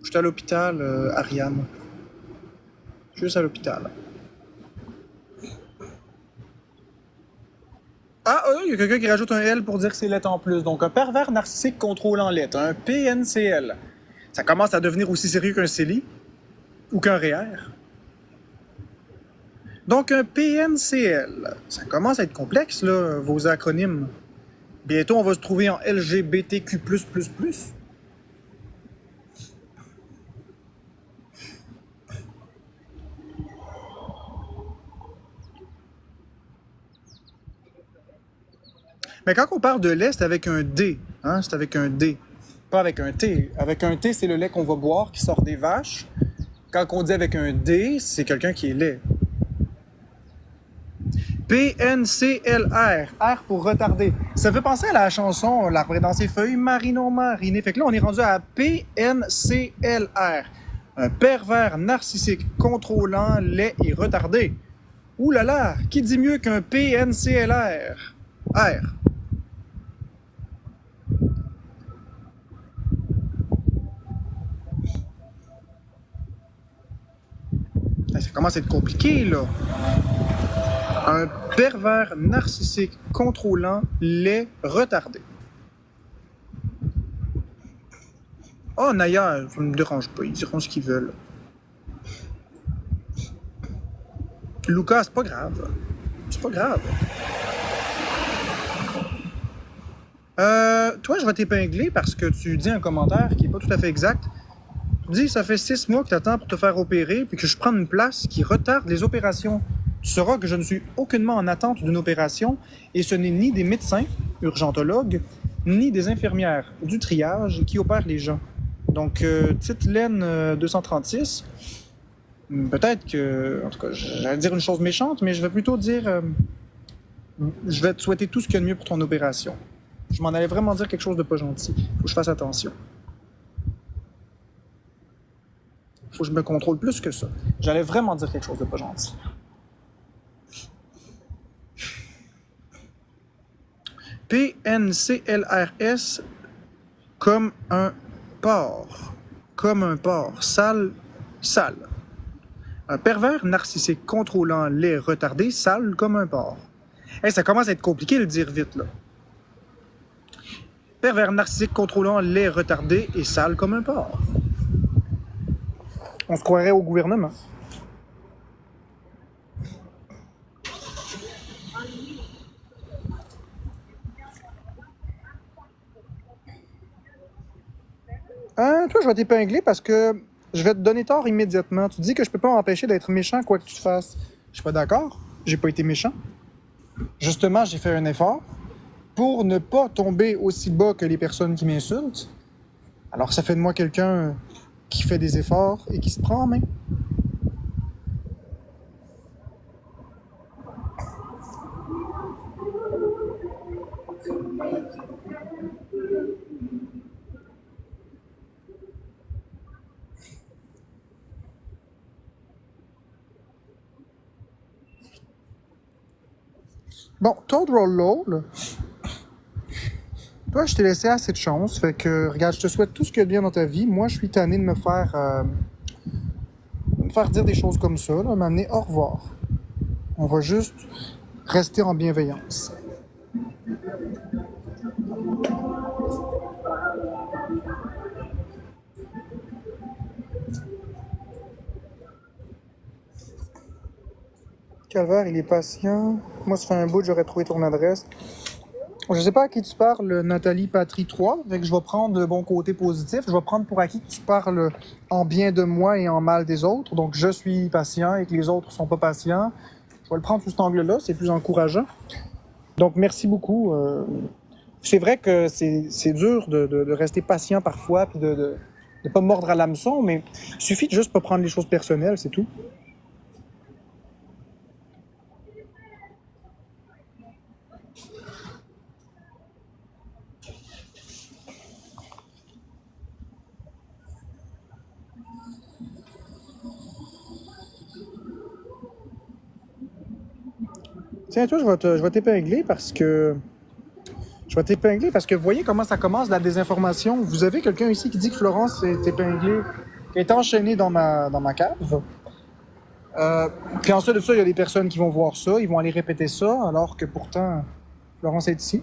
Je suis à l'hôpital, Ariane. Je suis juste à l'hôpital. Ah, il y a quelqu'un qui rajoute un L pour dire que c'est lettre en plus. Donc, un pervers narcissique contrôlant lettre, un PNCL. Ça commence à devenir aussi sérieux qu'un CELI ou qu'un REER. Donc, un PNCL. Ça commence à être complexe, là, vos acronymes. Bientôt, on va se trouver en LGBTQ++. Mais quand on parle de lait, c'est avec un D. Hein? C'est avec un D. Pas avec un T. Avec un T, c'est le lait qu'on va boire qui sort des vaches. Quand on dit avec un D, c'est quelqu'un qui est laid. PNCLR. R pour retardé. Ça fait penser à la chanson L'arbre dans ses feuilles, Marino mariné. Fait que là, on est rendu à PNCLR. Un pervers narcissique contrôlant, laid et retardé. Ouh là là, qui dit mieux qu'un PNCLR? R. Ça commence à être compliqué, là. Un pervers narcissique contrôlant, laid, retardé. Oh, Naya, ça ne me dérange pas. Ils diront ce qu'ils veulent. Lucas, c'est pas grave. C'est pas grave. Toi, je vais t'épingler parce que tu dis un commentaire qui n'est pas tout à fait exact. Tu dis, ça fait 6 mois que tu attends pour te faire opérer, puis que je prends une place qui retarde les opérations. Tu sauras que je ne suis aucunement en attente d'une opération, et ce n'est ni des médecins, urgentologues, ni des infirmières du triage qui opèrent les gens. Donc, titre Laine 236, peut-être que, en tout cas, j'allais dire une chose méchante, mais je vais plutôt dire, je vais te souhaiter tout ce qu'il y a de mieux pour ton opération. Je m'en allais vraiment dire quelque chose de pas gentil. Faut que je fasse attention. Faut que je me contrôle plus que ça. J'allais vraiment dire quelque chose de pas gentil. PNCLRS comme un porc. Comme un porc. Sale. Sale. Un pervers narcissique contrôlant, laid, retardé, sale comme un porc. Hey, ça commence à être compliqué de le dire vite, là. Pervers narcissique contrôlant, laid, retardé et sale comme un porc. On se croirait au gouvernement. Toi, je vais t'épingler parce que je vais te donner tort immédiatement. Tu dis que je peux pas m'empêcher d'être méchant quoi que tu fasses. Je suis pas d'accord. J'ai pas été méchant. Justement, j'ai fait un effort pour ne pas tomber aussi bas que les personnes qui m'insultent. Alors, ça fait de moi quelqu'un qui fait des efforts et qui se prend en main. Bon, Toad Roll Low, toi, je t'ai laissé assez de chance. Fait que, regarde, je te souhaite tout ce qu'il y a de bien dans ta vie. Moi, je suis tanné de me faire dire des choses comme ça, là, m'amener au revoir. On va juste rester en bienveillance. Calvaire, il est patient. Moi, ça fait un bout que j'aurais trouvé ton adresse. Je sais pas à qui tu parles, Nathalie Patrie 3, fait que je vais prendre le bon côté positif. Je vais prendre pour acquis que tu parles en bien de moi et en mal des autres. Donc, je suis patient et que les autres sont pas patients. Je vais le prendre sous cet angle-là, c'est plus encourageant. Donc, merci beaucoup. C'est vrai que c'est dur de rester patient parfois puis de pas mordre à l'hameçon, mais il suffit de juste pas prendre les choses personnelles, c'est tout. Tiens, toi, je vais t'épingler parce que. Je vais t'épingler parce que vous voyez comment ça commence la désinformation. Vous avez quelqu'un ici qui dit que Florence est épinglée, qui est enchaînée dans ma cave. Puis ensuite de ça, il y a des personnes qui vont voir ça, ils vont aller répéter ça, alors que pourtant, Florence est ici.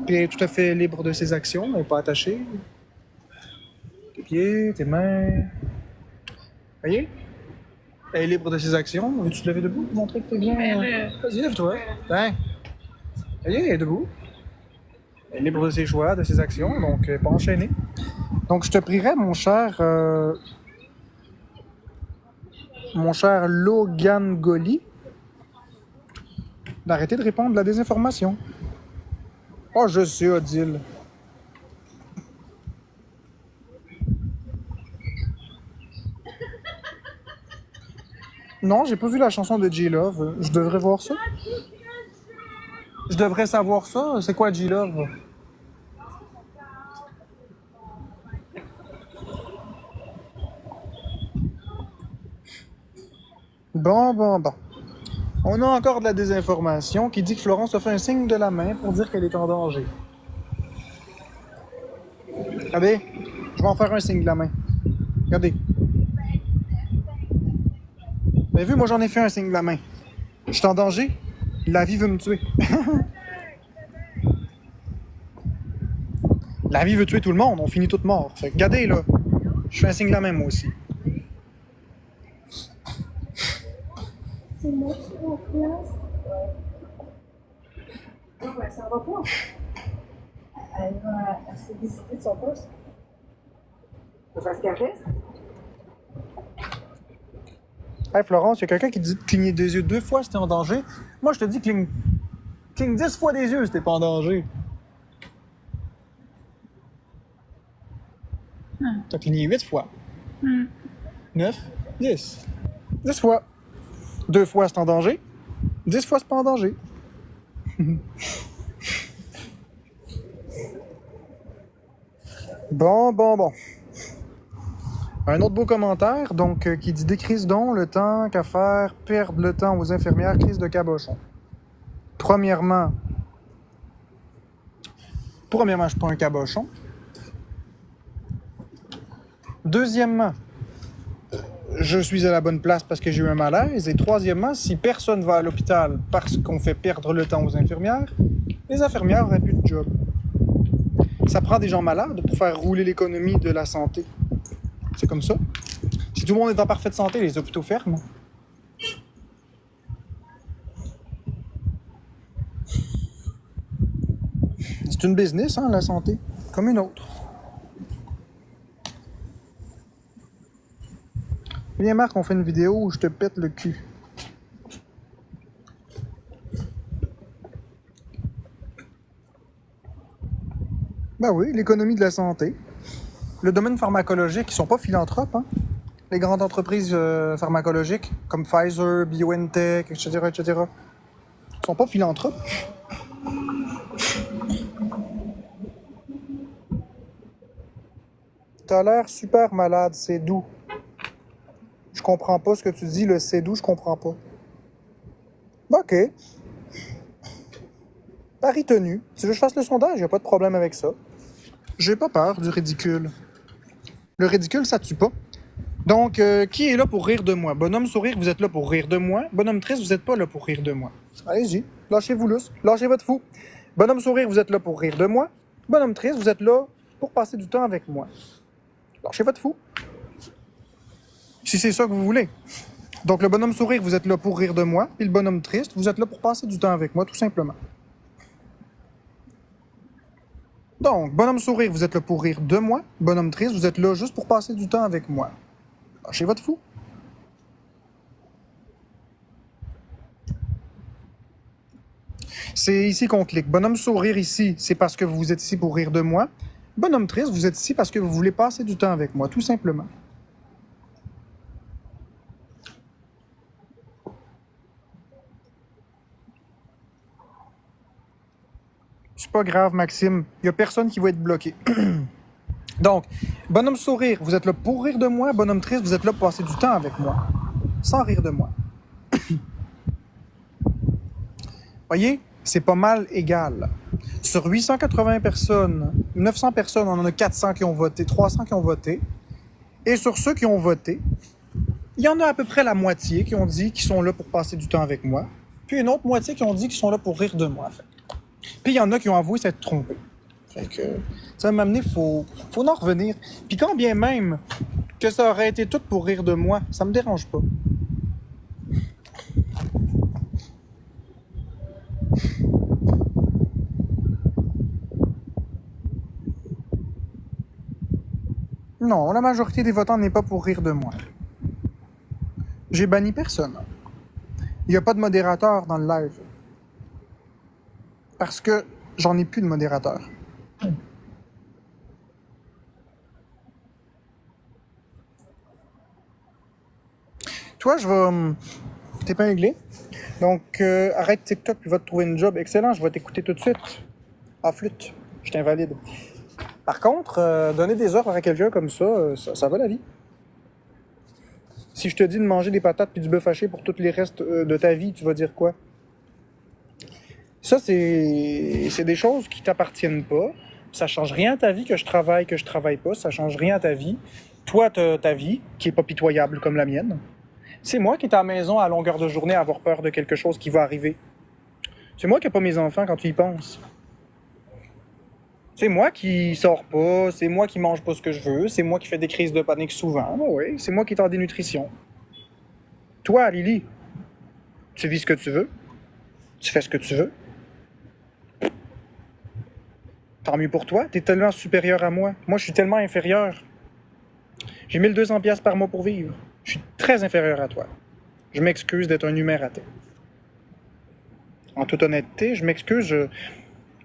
Puis elle est tout à fait libre de ses actions, elle n'est pas attachée. Tes pieds, tes mains. Voyez? Elle est libre de ses actions. Veux-tu te lever debout pour montrer que t'es bien? Vas-y, lève-toi. Hein? Voyez, elle est debout. Elle est libre de ses choix, de ses actions, donc pas enchaînée. Donc je te prierais, mon cher Logan Goli, d'arrêter de répandre de la désinformation. Oh, je sais, Odile. Non, j'ai pas vu la chanson de J-Love. Je devrais voir ça. Je devrais savoir ça. C'est quoi J-Love? Bon. On a encore de la désinformation qui dit que Florence a fait un signe de la main pour dire qu'elle est en danger. Regardez, je vais en faire un signe de la main. Regardez. Vous avez vu, moi j'en ai fait un signe de la main. Je suis en danger. La vie veut me tuer. La vie veut tuer tout le monde, on finit tous morts. Fait que regardez là, je fais un signe de la main moi aussi. C'est moi qui suis en place. Non, mais ça va pas. Elle va se décider de son poste. Ça fasse qu'elle reste. Hey Florence, il y a quelqu'un qui dit de cligner des yeux 2 fois si t'es en danger. Moi je te dis cligne 10 fois des yeux si t'es pas en danger. T'as cligné 8 fois. 9, 10. 10 fois. 2 fois c'est en danger. 10 fois c'est pas en danger. Bon. Un autre beau commentaire, donc, qui dit décrise donc le temps qu'à faire perdre le temps aux infirmières, crise de cabochon. Premièrement, je suis pas un cabochon. Deuxièmement, je suis à la bonne place parce que j'ai eu un malaise. Et troisièmement, si personne va à l'hôpital parce qu'on fait perdre le temps aux infirmières, les infirmières n'auraient plus de job. Ça prend des gens malades pour faire rouler l'économie de la santé. C'est comme ça. Si tout le monde est en parfaite santé, les hôpitaux ferment. C'est une business, hein, la santé, comme une autre. Viens Marc, on fait une vidéo où je te pète le cul. Ben oui, l'économie de la santé. Le domaine pharmacologique, ils sont pas philanthropes, hein? Les grandes entreprises pharmacologiques, comme Pfizer, BioNTech, etc., ils sont pas philanthropes. T'as l'air super malade, c'est doux. Je comprends pas ce que tu dis, le c'est doux, je comprends pas. Ok. Pari tenu. Tu veux que je fasse le sondage? Y a pas de problème avec ça. J'ai pas peur du ridicule. Le ridicule, ça tue pas. Donc, qui est là pour rire de moi? Bonhomme sourire, vous êtes là pour rire de moi. Bonhomme triste, vous êtes pas là pour rire de moi. Allez-y, lâchez-vous lousse, lâchez votre fou. Bonhomme sourire, vous êtes là pour rire de moi. Bonhomme triste, vous êtes là pour passer du temps avec moi. Lâchez votre fou. Si c'est ça que vous voulez. Donc, le bonhomme sourire, vous êtes là pour rire de moi. Puis le bonhomme triste, vous êtes là pour passer du temps avec moi, tout simplement. Donc, bonhomme sourire, vous êtes là pour rire de moi. Bonhomme triste, vous êtes là juste pour passer du temps avec moi. Lâchez votre fou. C'est ici qu'on clique. Bonhomme sourire ici, c'est parce que vous êtes ici pour rire de moi. Bonhomme triste, vous êtes ici parce que vous voulez passer du temps avec moi, tout simplement. C'est pas grave, Maxime. Il y a personne qui va être bloqué. Donc, bonhomme sourire, vous êtes là pour rire de moi. Bonhomme triste, vous êtes là pour passer du temps avec moi. Sans rire de moi. Voyez, c'est pas mal égal. Sur 880 personnes, 900 personnes, on en a 400 qui ont voté, 300 qui ont voté. Et sur ceux qui ont voté, il y en a à peu près la moitié qui ont dit qu'ils sont là pour passer du temps avec moi. Puis une autre moitié qui ont dit qu'ils sont là pour rire de moi, en fait. Puis il y en a qui ont avoué s'être trompés. Fait que, ça va m'amener, faut en revenir. Puis quand bien même que ça aurait été tout pour rire de moi, ça me dérange pas. Non, la majorité des votants n'est pas pour rire de moi. J'ai banni personne. Il n'y a pas de modérateur dans le live. Parce que j'en ai plus de modérateur. Toi, je vais t'épingler. Donc, arrête TikTok puis va te trouver une job. Excellent, je vais t'écouter tout de suite. Ah, flûte, je t'invalide. Par contre, donner des ordres à quelqu'un comme ça, ça va la vie. Si je te dis de manger des patates puis du bœuf haché pour tous les restes de ta vie, tu vas dire quoi? Ça, c'est des choses qui t'appartiennent pas. Ça change rien à ta vie que je travaille pas. Ça change rien à ta vie. Toi, t'as ta vie, qui est pas pitoyable comme la mienne. C'est moi qui est à la maison à longueur de journée à avoir peur de quelque chose qui va arriver. C'est moi qui n'ai pas mes enfants quand tu y penses. C'est moi qui sors pas, c'est moi qui mange pas ce que je veux, c'est moi qui fais des crises de panique souvent. Oui, c'est moi qui est en dénutrition. Toi, Lily, tu vis ce que tu veux, tu fais ce que tu veux. Tant mieux pour toi, t'es tellement supérieur à moi. Moi, je suis tellement inférieur. J'ai 1200 pièces par mois pour vivre. Je suis très inférieur à toi. Je m'excuse d'être un humain raté. En toute honnêteté, je m'excuse.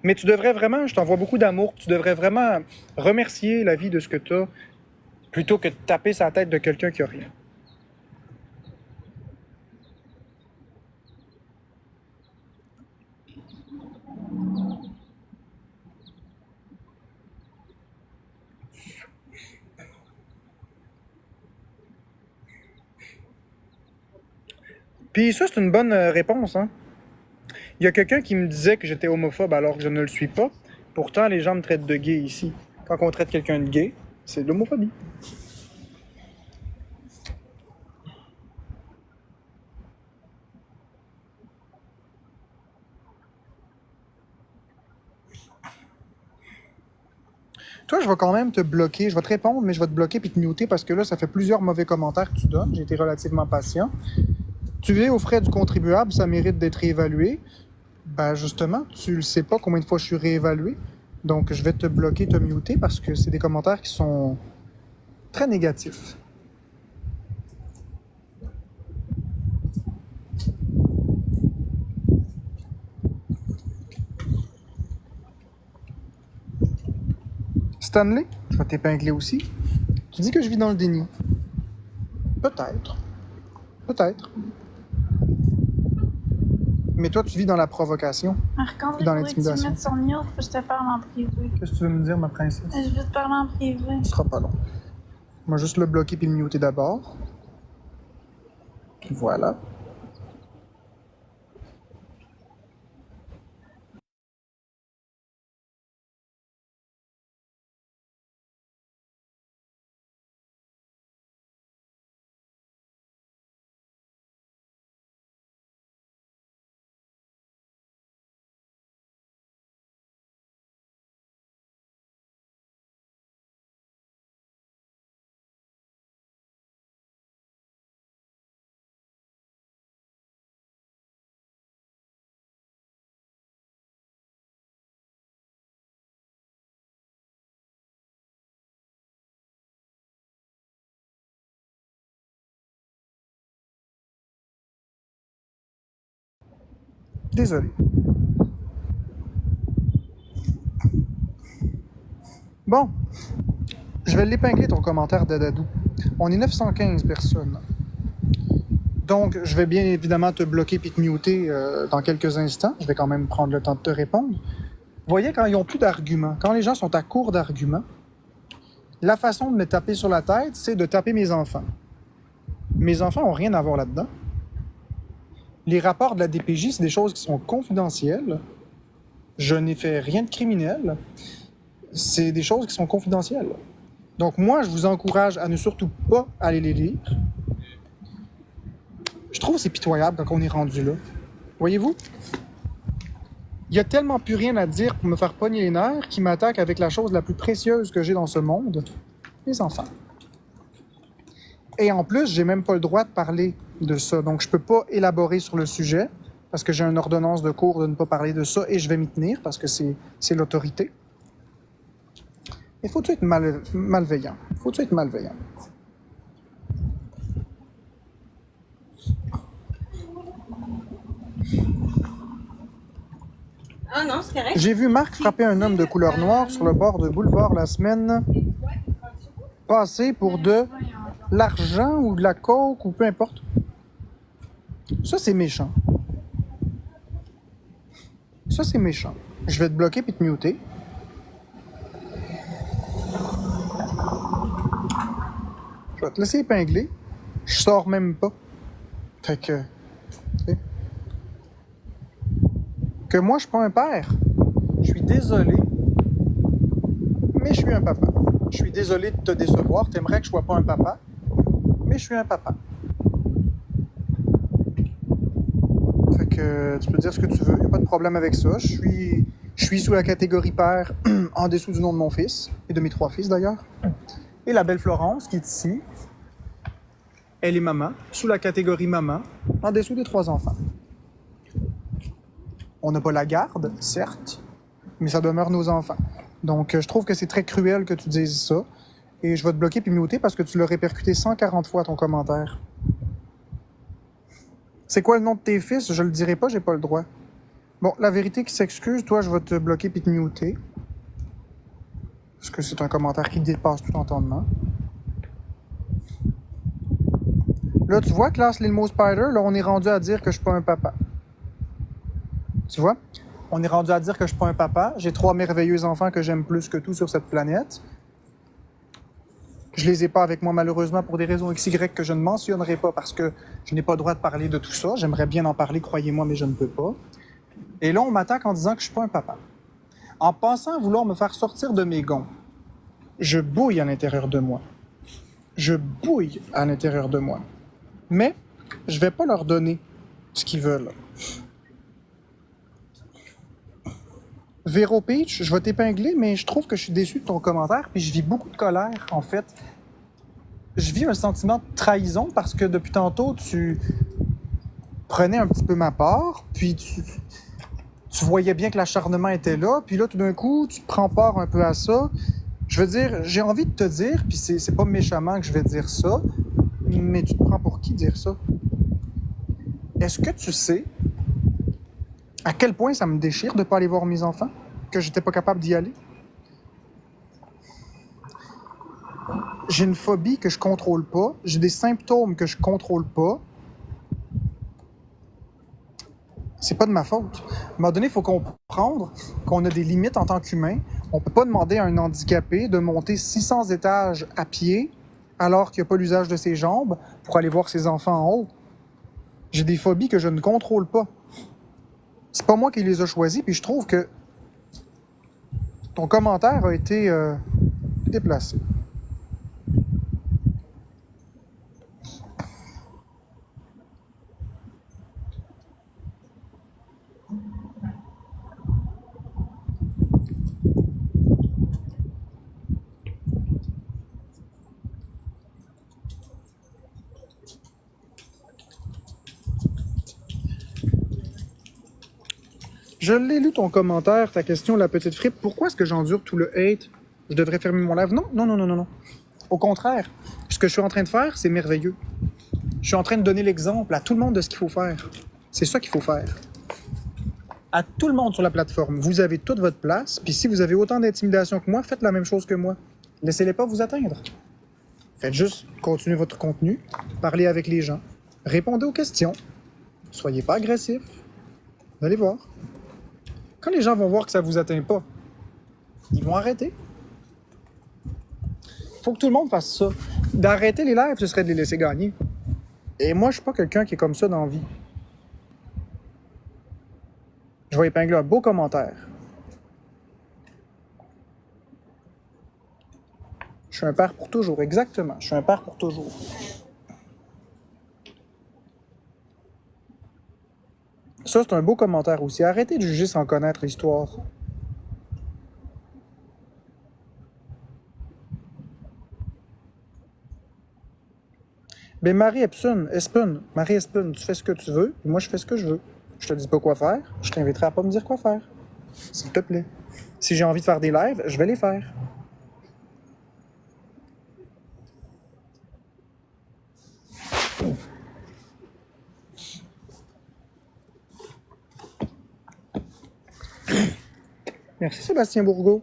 Mais tu devrais vraiment, je t'envoie beaucoup d'amour, tu devrais vraiment remercier la vie de ce que tu as plutôt que de taper sa tête de quelqu'un qui a rien. Puis ça, c'est une bonne réponse, hein? Il y a quelqu'un qui me disait que j'étais homophobe alors que je ne le suis pas. Pourtant, les gens me traitent de gay ici. Quand on traite quelqu'un de gay, c'est de l'homophobie. Toi, je vais quand même te bloquer. Je vais te répondre, mais je vais te bloquer puis te muter parce que là, ça fait plusieurs mauvais commentaires que tu donnes. J'ai été relativement patient. Tu vis aux frais du contribuable, ça mérite d'être réévalué. Ben justement, tu le sais pas combien de fois je suis réévalué. Donc, je vais te bloquer, te muter parce que c'est des commentaires qui sont très négatifs. Stanley, je vais t'épingler aussi. Tu dis que je vis dans le déni. Peut-être. Peut-être. Mais toi, tu vis dans la provocation. Marc-André, Dans faudrait que tu me l'intimidation. mettes sur mute, faut que je te parle en privé. Qu'est-ce que tu veux me dire, ma princesse? Je veux te parler en privé. Ce sera pas long. On va juste le bloquer puis le muter d'abord. Voilà. Désolé. Bon, je vais l'épingler ton commentaire d'Adadou. On est 915 personnes. Donc, je vais bien évidemment te bloquer puis te muter dans quelques instants. Je vais quand même prendre le temps de te répondre. Vous voyez, quand ils n'ont plus d'arguments, quand les gens sont à court d'arguments, la façon de me taper sur la tête, c'est de taper mes enfants. Mes enfants n'ont rien à voir là-dedans. Les rapports de la DPJ, c'est des choses qui sont confidentielles. Je n'ai fait rien de criminel. C'est des choses qui sont confidentielles. Donc moi, je vous encourage à ne surtout pas aller les lire. Je trouve que c'est pitoyable quand on est rendu là. Voyez-vous? Il n'y a tellement plus rien à dire pour me faire pogner les nerfs qui m'attaque avec la chose la plus précieuse que j'ai dans ce monde, les enfants. Et en plus, j'ai même pas le droit de parler de ça. Donc, je peux pas élaborer sur le sujet parce que j'ai une ordonnance de cours de ne pas parler de ça et je vais m'y tenir parce que c'est l'autorité. Il faut-tu être malveillant? Faut-tu être malveillant? Ah non, c'est correct. J'ai vu Marc frapper un homme de couleur noire sur le bord de boulevard la semaine passée pour de l'argent ou de la coke ou peu importe. Ça, c'est méchant. Ça, c'est méchant. Je vais te bloquer puis te muter. Je vais te laisser épingler. Je sors même pas. Fait que... Que moi, je suis pas un père. Je suis désolé, mais je suis un papa. Je suis désolé de te décevoir. T'aimerais que je sois pas un papa, mais je suis un papa. Fait que tu peux dire ce que tu veux. Y a pas de problème avec ça. Je suis sous la catégorie père en dessous du nom de mon fils et de mes 3 fils d'ailleurs. Et la belle Florence qui est ici, elle est maman, sous la catégorie maman, en dessous des 3 enfants. On n'a pas la garde, certes, mais ça demeure nos enfants. Donc, je trouve que c'est très cruel que tu dises ça. Et je vais te bloquer puis muter parce que tu l'as répercuté 140 fois ton commentaire. C'est quoi le nom de tes fils? Je le dirai pas, j'ai pas le droit. Bon, la vérité qui s'excuse, toi, je vais te bloquer puis te muter. Parce que c'est un commentaire qui dépasse tout entendement. Là, tu vois, classe Lilmo Spider, là, on est rendu à dire que je suis pas un papa. Tu vois? On est rendu à dire que je suis pas un papa. J'ai 3 merveilleux enfants que j'aime plus que tout sur cette planète. Je les ai pas avec moi, malheureusement, pour des raisons XY que je ne mentionnerai pas parce que je n'ai pas le droit de parler de tout ça. J'aimerais bien en parler, croyez-moi, mais je ne peux pas. Et là, on m'attaque en disant que je suis pas un papa. En pensant à vouloir me faire sortir de mes gonds, je bouille à l'intérieur de moi. Je bouille à l'intérieur de moi. Mais je vais pas leur donner ce qu'ils veulent. Véro Peach, je vais t'épingler, mais je trouve que je suis déçu de ton commentaire, puis je vis beaucoup de colère, en fait. Je vis un sentiment de trahison parce que depuis tantôt, tu prenais un petit peu ma part, puis tu voyais bien que l'acharnement était là, puis là, tout d'un coup, tu prends part un peu à ça. Je veux dire, j'ai envie de te dire, puis c'est pas méchamment que je vais dire ça, mais tu te prends pour qui dire ça? Est-ce que tu sais à quel point ça me déchire de ne pas aller voir mes enfants? Que j'étais pas capable d'y aller? J'ai une phobie que je contrôle pas. J'ai des symptômes que je contrôle pas. C'est pas de ma faute. À un moment donné, il faut comprendre qu'on a des limites en tant qu'humain. On peut pas demander à un handicapé de monter 600 étages à pied alors qu'il n'a pas l'usage de ses jambes pour aller voir ses enfants en haut. J'ai des phobies que je ne contrôle pas. C'est pas moi qui les ai choisis, puis je trouve que ton commentaire a été déplacé. Je l'ai lu ton commentaire, ta question, la petite fripe. Pourquoi est-ce que j'endure tout le hate? Je devrais fermer mon live? Non, non, non, non, non, non. Au contraire, ce que je suis en train de faire, c'est merveilleux. Je suis en train de donner l'exemple à tout le monde de ce qu'il faut faire. C'est ça qu'il faut faire. à tout le monde sur la plateforme. Vous avez toute votre place, puis si vous avez autant d'intimidation que moi, faites la même chose que moi. Laissez-les pas vous atteindre. Faites juste continuer votre contenu, parlez avec les gens, répondez aux questions, soyez pas agressif. Vous allez voir. Quand les gens vont voir que ça vous atteint pas, ils vont arrêter. Faut que tout le monde fasse ça. D'arrêter les lives, ce serait de les laisser gagner. Et moi, je suis pas quelqu'un qui est comme ça dans la vie. Je vais épingler un beau commentaire. Je suis un père pour toujours, exactement. Je suis un père pour toujours. Ça, c'est un beau commentaire aussi. Arrêtez de juger sans connaître l'histoire. Ben Marie Espun, Marie Espun, tu fais ce que tu veux, et moi je fais ce que je veux. Je te dis pas quoi faire, je t'inviterai à pas me dire quoi faire. S'il te plaît. Si j'ai envie de faire des lives, je vais les faire. Merci Sébastien Bourgault.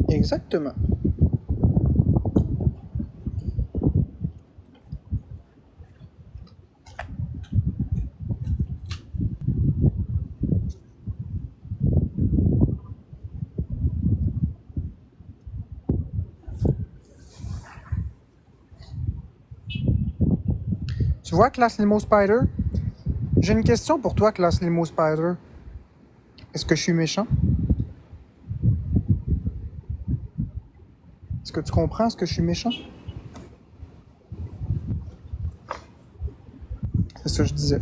Exactement. Tu vois, Class Limo Spider? J'ai une question pour toi, Class Limo Spider. Est-ce que je suis méchant? Est-ce que tu comprends ce que je suis méchant? C'est ça que je disais.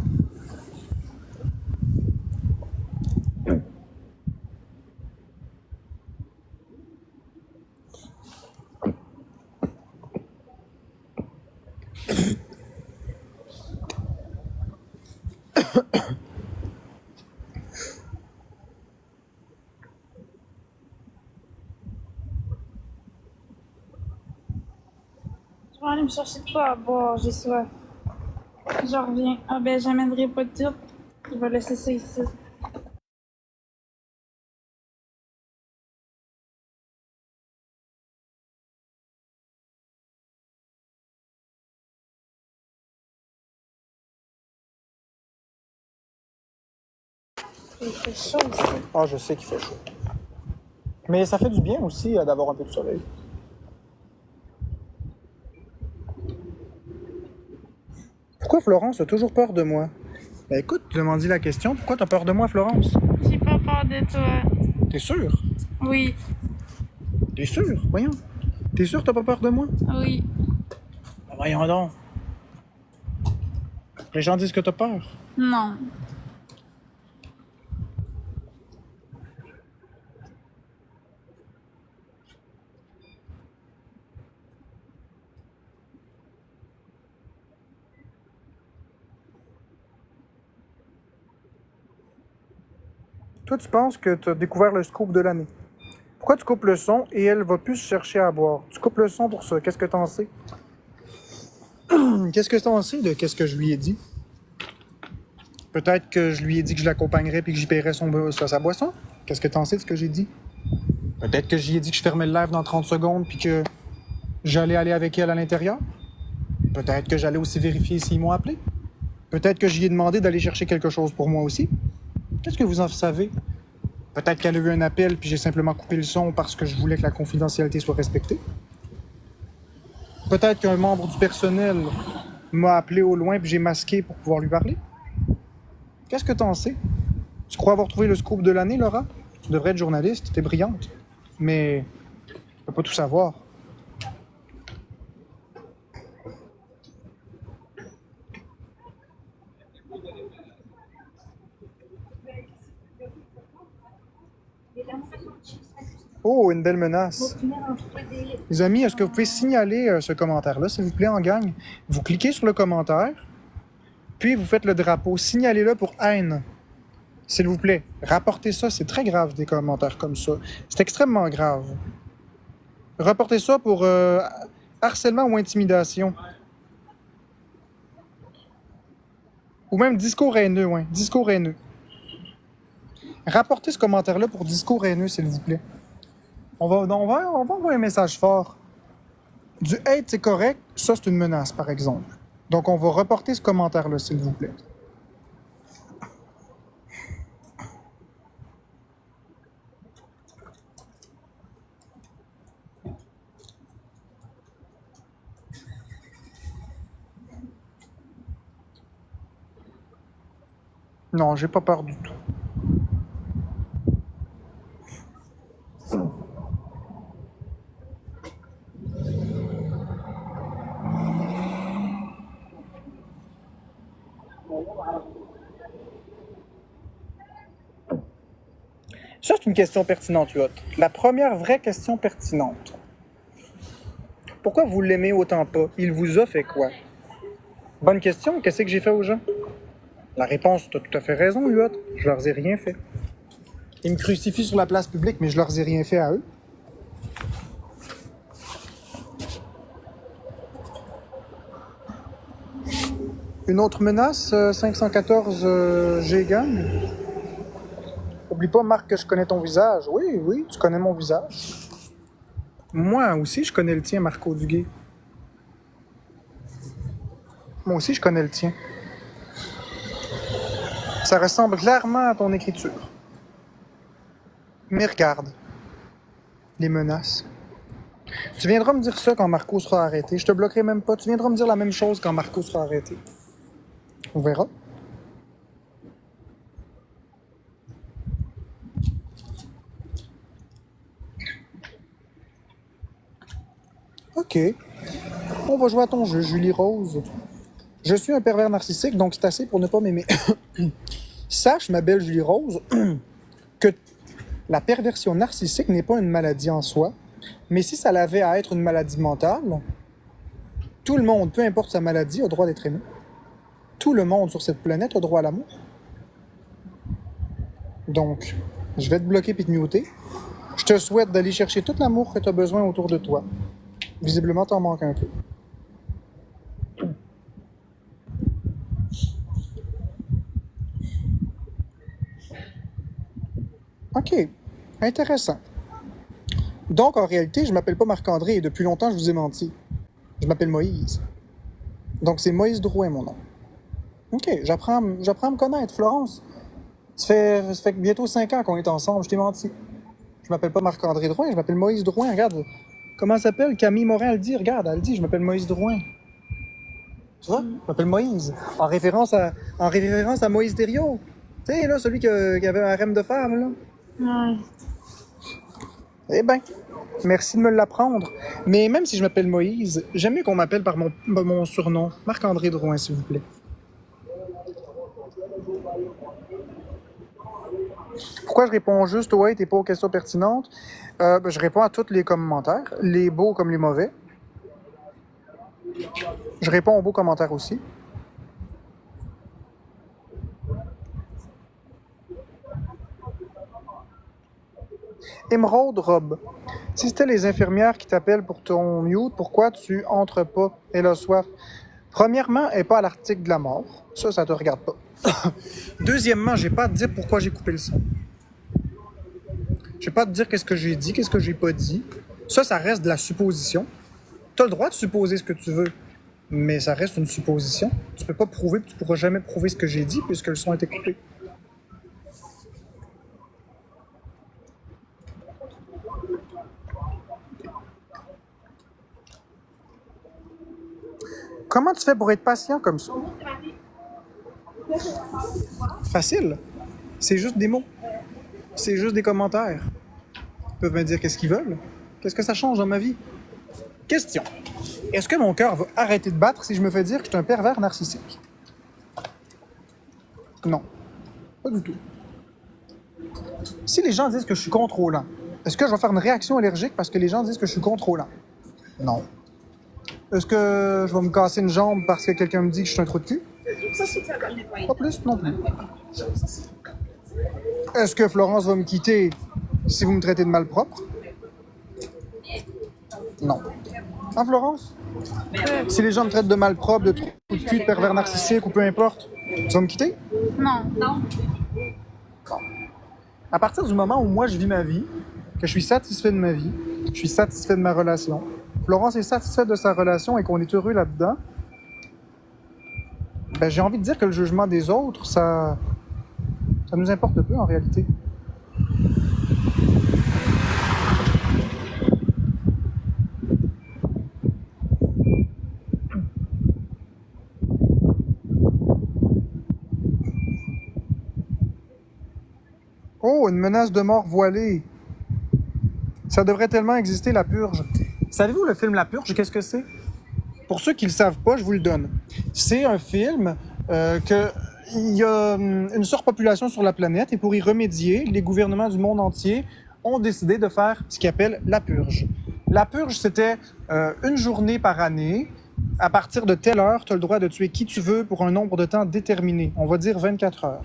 Je vais aller me chercher de quoi à boire, j'ai soif. Je reviens. Ah ben, j'amènerai pas de tout. Je vais laisser ça ici. Il fait chaud aussi. Ah, je sais qu'il fait chaud. Mais ça fait du bien aussi d'avoir un peu de soleil. Pourquoi Florence a toujours peur de moi? Ben écoute, tu m'as dit la question. Pourquoi t'as peur de moi, Florence? J'ai pas peur de toi. T'es sûr? Oui, T'es sûr? Voyons. T'es sûr que t'as pas peur de moi? oui. Ben voyons donc. Les gens disent que t'as peur. Non. Toi, tu penses que t'as découvert le scoop de l'année. Pourquoi tu coupes le son et elle va plus chercher à boire? Tu coupes le son pour ça. Qu'est-ce que t'en sais? Qu'est-ce que t'en sais de qu'est-ce que je lui ai dit? Peut-être que je lui ai dit que je l'accompagnerais puis que j'y paierais sa boisson. Qu'est-ce que t'en sais de ce que j'ai dit? Peut-être que j'y ai dit que je fermais le live dans 30 secondes puis que j'allais aller avec elle à l'intérieur. Peut-être que j'allais aussi vérifier s'ils m'ont appelé. Peut-être que j'y ai demandé d'aller chercher quelque chose pour moi aussi. Qu'est-ce que vous en savez? Peut-être qu'elle a eu un appel puis j'ai simplement coupé le son parce que je voulais que la confidentialité soit respectée. Peut-être qu'un membre du personnel m'a appelé au loin puis j'ai masqué pour pouvoir lui parler. Qu'est-ce que t'en sais? Tu crois avoir trouvé le scoop de l'année, Laura? Tu devrais être journaliste, t'es brillante. Mais tu peux pas tout savoir. Oh, une belle menace. Les amis, est-ce que vous pouvez signaler ce commentaire-là, s'il vous plaît, en gang? Vous cliquez sur le commentaire, puis vous faites le drapeau. Signalez-le pour haine. S'il vous plaît, rapportez ça. C'est très grave, des commentaires comme ça. C'est extrêmement grave. Rapportez ça pour harcèlement ou intimidation. Ou même discours haineux, ouais. Discours haineux. Rapportez ce commentaire-là pour discours haineux, s'il vous plaît. On va envoyer un message fort. Du hate, c'est correct. Ça, c'est une menace, par exemple. Donc, on va reporter ce commentaire-là, s'il vous plaît. Non, j'ai pas peur du tout. Ça, c'est une question pertinente, Huot. La première vraie question pertinente. Pourquoi vous l'aimez autant pas? Il vous a fait quoi? Bonne question. Qu'est-ce que j'ai fait aux gens? La réponse, tu as tout à fait raison, Huot. Je leur ai rien fait. Ils me crucifient sur la place publique, mais je leur ai rien fait à eux. Une autre menace, 514 G-Gang. Oublie pas, Marc, que je connais ton visage. Oui, oui, tu connais mon visage. Moi aussi, je connais le tien, Marco Duguay. Moi aussi, je connais le tien. Ça ressemble clairement à ton écriture. Mais regarde, les menaces. Tu viendras me dire ça quand Marco sera arrêté. Je te bloquerai même pas. Tu viendras me dire la même chose quand Marco sera arrêté. On verra. OK. On va jouer à ton jeu, Julie Rose. Je suis un pervers narcissique, donc c'est assez pour ne pas m'aimer. Sache, ma belle Julie Rose, que la perversion narcissique n'est pas une maladie en soi, mais si ça l'avait à être une maladie mentale, tout le monde, peu importe sa maladie, a droit d'être aimé. Tout le monde sur cette planète a droit à l'amour. Donc, je vais te bloquer puis te muter. Je te souhaite d'aller chercher tout l'amour que tu as besoin autour de toi. Visiblement, t'en manques un peu. OK. Intéressant. Donc, en réalité, je m'appelle pas Marc-André et depuis longtemps, je vous ai menti. Je m'appelle Moïse. Donc, c'est Moïse Drouin, mon nom. OK. J'apprends à me connaître, Florence. Ça fait bientôt 5 ans qu'on est ensemble. Je t'ai menti. Je m'appelle pas Marc-André Drouin, je m'appelle Moïse Drouin. Regarde. Comment elle s'appelle? Camille Morin, elle dit. Regarde, elle dit, je m'appelle Moïse Drouin. Tu vois? Je m'appelle Moïse. En référence à Moïse Thériault. Tu sais, là, celui qui avait un harem de femmes, là. Ouais. Eh ben, merci de me l'apprendre. Mais même si je m'appelle Moïse, j'aime mieux qu'on m'appelle par mon surnom. Marc-André Drouin, s'il vous plaît. Pourquoi je réponds juste au hate et pas aux questions pertinentes? Je réponds à tous les commentaires, les beaux comme les mauvais. Je réponds aux beaux commentaires aussi. Émeraude Robe. Si c'était les infirmières qui t'appellent pour ton mute, pourquoi tu entres pas? Elle a soif. Premièrement, elle n'est pas à l'article de la mort. Ça te regarde pas. Deuxièmement, j'ai pas à te dire pourquoi j'ai coupé le son. Je vais pas te dire qu'est-ce que j'ai dit, qu'est-ce que j'ai pas dit. Ça reste de la supposition. Tu as le droit de supposer ce que tu veux, mais ça reste une supposition. Tu peux pas prouver, tu pourras jamais prouver ce que j'ai dit puisque le son a été coupé. Comment tu fais pour être patient comme ça? Facile. C'est juste des mots. C'est juste des commentaires. Ils peuvent me dire qu'est-ce qu'ils veulent. Qu'est-ce que ça change dans ma vie? Question. Est-ce que mon cœur va arrêter de battre si je me fais dire que je suis un pervers narcissique? Non. Pas du tout. Si les gens disent que je suis contrôlant, Est-ce que je vais faire une réaction allergique parce que les gens disent que je suis contrôlant? Non. Est-ce que je vais me casser une jambe parce que quelqu'un me dit que je suis un trou de cul? Pas plus, non plus. Est-ce que Florence va me quitter si vous me traitez de malpropre? Non. Hein, Florence? Si les gens me traitent de malpropre, de trou de cul, de pervers narcissique ou peu importe, tu vas me quitter? Non. Non. À partir du moment où moi je vis ma vie, que je suis satisfait de ma vie, je suis satisfait de ma relation, Florence est satisfaite de sa relation et qu'on est heureux là-dedans, ben j'ai envie de dire que le jugement des autres, ça nous importe peu en réalité. Oh, une menace de mort voilée. Ça devrait tellement exister, La Purge. Savez-vous le film La Purge, qu'est-ce que c'est? Pour ceux qui ne le savent pas, je vous le donne. C'est un film il y a une surpopulation sur la planète et pour y remédier, les gouvernements du monde entier ont décidé de faire ce qu'ils appellent la purge. La purge, c'était une journée par année. À partir de telle heure, tu as le droit de tuer qui tu veux pour un nombre de temps déterminé. On va dire 24 heures.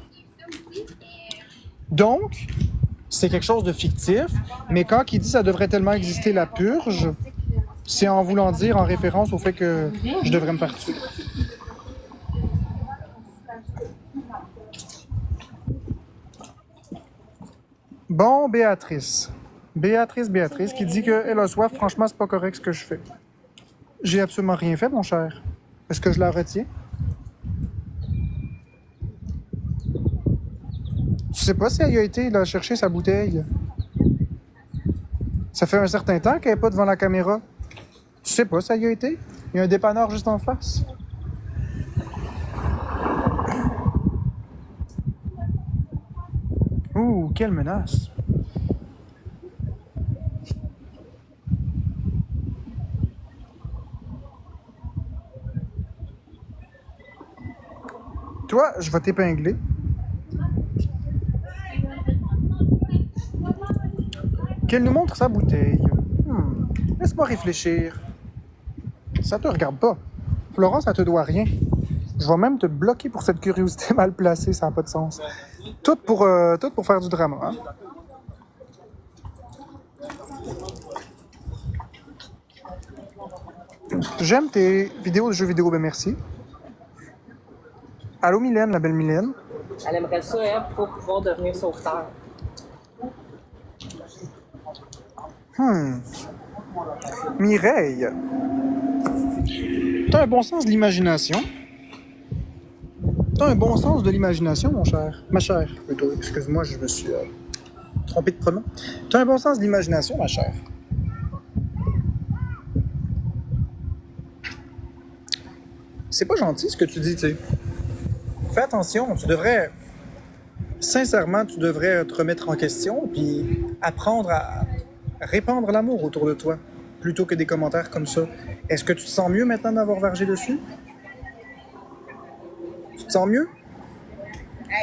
Donc, c'est quelque chose de fictif, mais quand il dit ça devrait tellement exister la purge, c'est en voulant dire, en référence au fait que je devrais me faire tuer. Bon, Béatrice, qui dit qu'elle a soif, franchement, c'est pas correct ce que je fais. J'ai absolument rien fait, mon cher. Est-ce que je la retiens? Tu sais pas si elle a été là, chercher sa bouteille? Ça fait un certain temps qu'elle n'est pas devant la caméra. Tu sais pas si elle y a été? Il y a un dépanneur juste en face. Ouh, quelle menace! Toi, je vais t'épingler. Qu'elle nous montre sa bouteille. Laisse-moi réfléchir. Ça te regarde pas. Florence, ça te doit rien. Je vais même te bloquer pour cette curiosité mal placée, ça n'a pas de sens. Tout pour faire du drama, hein? J'aime tes vidéos de jeux vidéo, ben merci. Allô Mylène, la belle Mylène. Elle aimerait ça, elle, pour pouvoir devenir sauveteur. Mireille. T'as un bon sens de l'imagination. T'as un bon sens de l'imagination, mon cher. Ma chère, plutôt. Excuse-moi, je me suis trompé de pronom. T'as un bon sens de l'imagination, ma chère. C'est pas gentil ce que tu dis, tu sais. Fais attention, sincèrement, tu devrais te remettre en question puis apprendre à répandre l'amour autour de toi plutôt que des commentaires comme ça. Est-ce que tu te sens mieux maintenant d'avoir vargé dessus? Tu te sens mieux?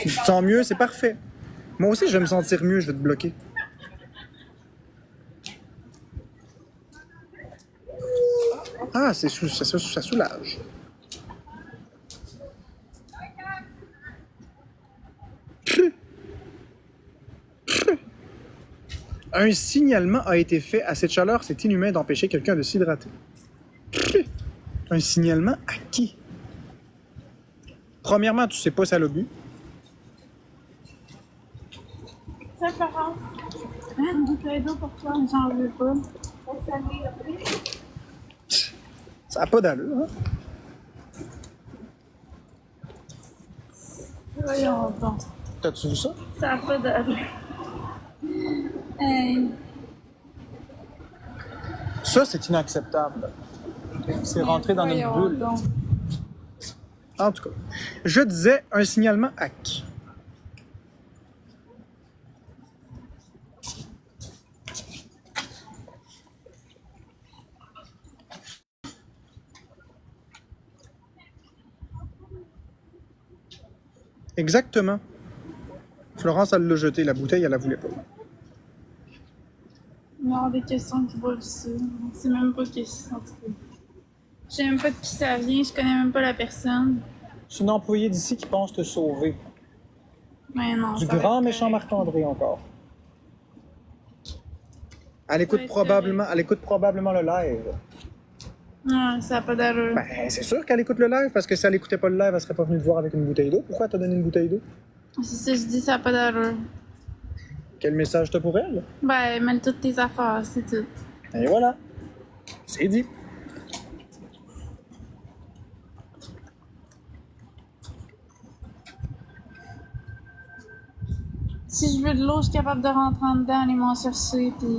Si tu te sens mieux, c'est parfait. Moi aussi, je vais me sentir mieux, je vais te bloquer. Ah, ça soulage. Un signalement a été fait à cette chaleur, c'est inhumain d'empêcher quelqu'un de s'hydrater. Un signalement à qui? Premièrement, tu sais pas si elle a bu. Ça, Florence. Une bouteille d'eau pour toi, j'en veux pas. Ça n'a pas d'allure, hein? Voyons donc. T'as-tu vu ça? Ça n'a pas d'allure. Hey. Ça, c'est inacceptable. C'est rentré dans notre Voyons bulle. donc. En tout cas, je disais un signalement à qui? Exactement. Florence, elle l'a jeté, la bouteille, elle la voulait pas. genre des questions qui volent ça. C'est même pas question, en tout cas. Je sais même pas de qui ça vient, je connais même pas la personne. C'est une employée d'ici qui pense te sauver. Mais non. Du ça va grand être méchant correct. Marc-André encore. Elle Ça écoute, va être elle écoute probablement le live. Ouais, ça a pas d'allure. Ben, c'est sûr qu'elle écoute le live, parce que si elle écoutait pas le live, elle serait pas venue te voir avec une bouteille d'eau. Pourquoi t'as donné une bouteille d'eau? C'est ça, je dis, ça a pas d'allure. Quel message t'as pour elle? Ben, mêle toutes tes affaires, c'est tout. Et voilà. C'est dit. Si je veux de l'eau, je suis capable de rentrer en dedans, aller m'en chercher, puis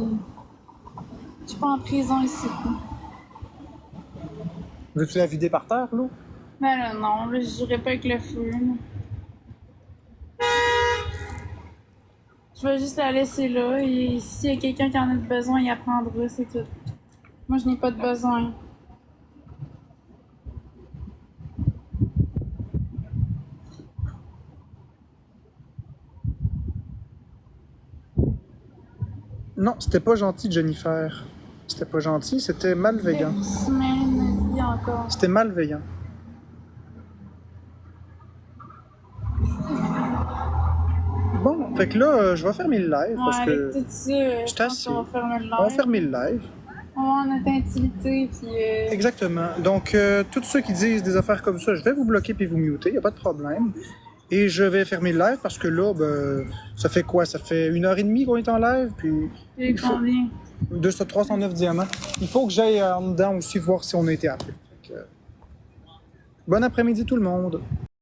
je suis pas en prison ici. Veux-tu la vider par terre, l'eau? Ben là, non, là, je jouerai pas avec le feu. là. Je vais juste la laisser là, et s'il y a quelqu'un qui en a besoin, il apprendra, c'est tout. Moi, je n'ai pas de besoin. Non, c'était pas gentil, Jennifer. C'était pas gentil, c'était malveillant. Semaine me dit encore. C'était malveillant. Bon, fait que là, je vais fermer le live Ouais, parce avec que tout ça, je je t'ai pense assez. qu'on va fermer le live. on va fermer le live. On va avoir notre intimité, puis Exactement. Donc, tous ceux qui disent des affaires comme ça, je vais vous bloquer puis vous muter, il a pas de problème. Et je vais fermer le live parce que là, ben, ça fait quoi? Ça fait 1h30 qu'on est en live, puis j'ai il faut combien? 309 diamants. Il faut que j'aille en dedans aussi voir si on a été appelé. Fait que, bon après-midi tout le monde.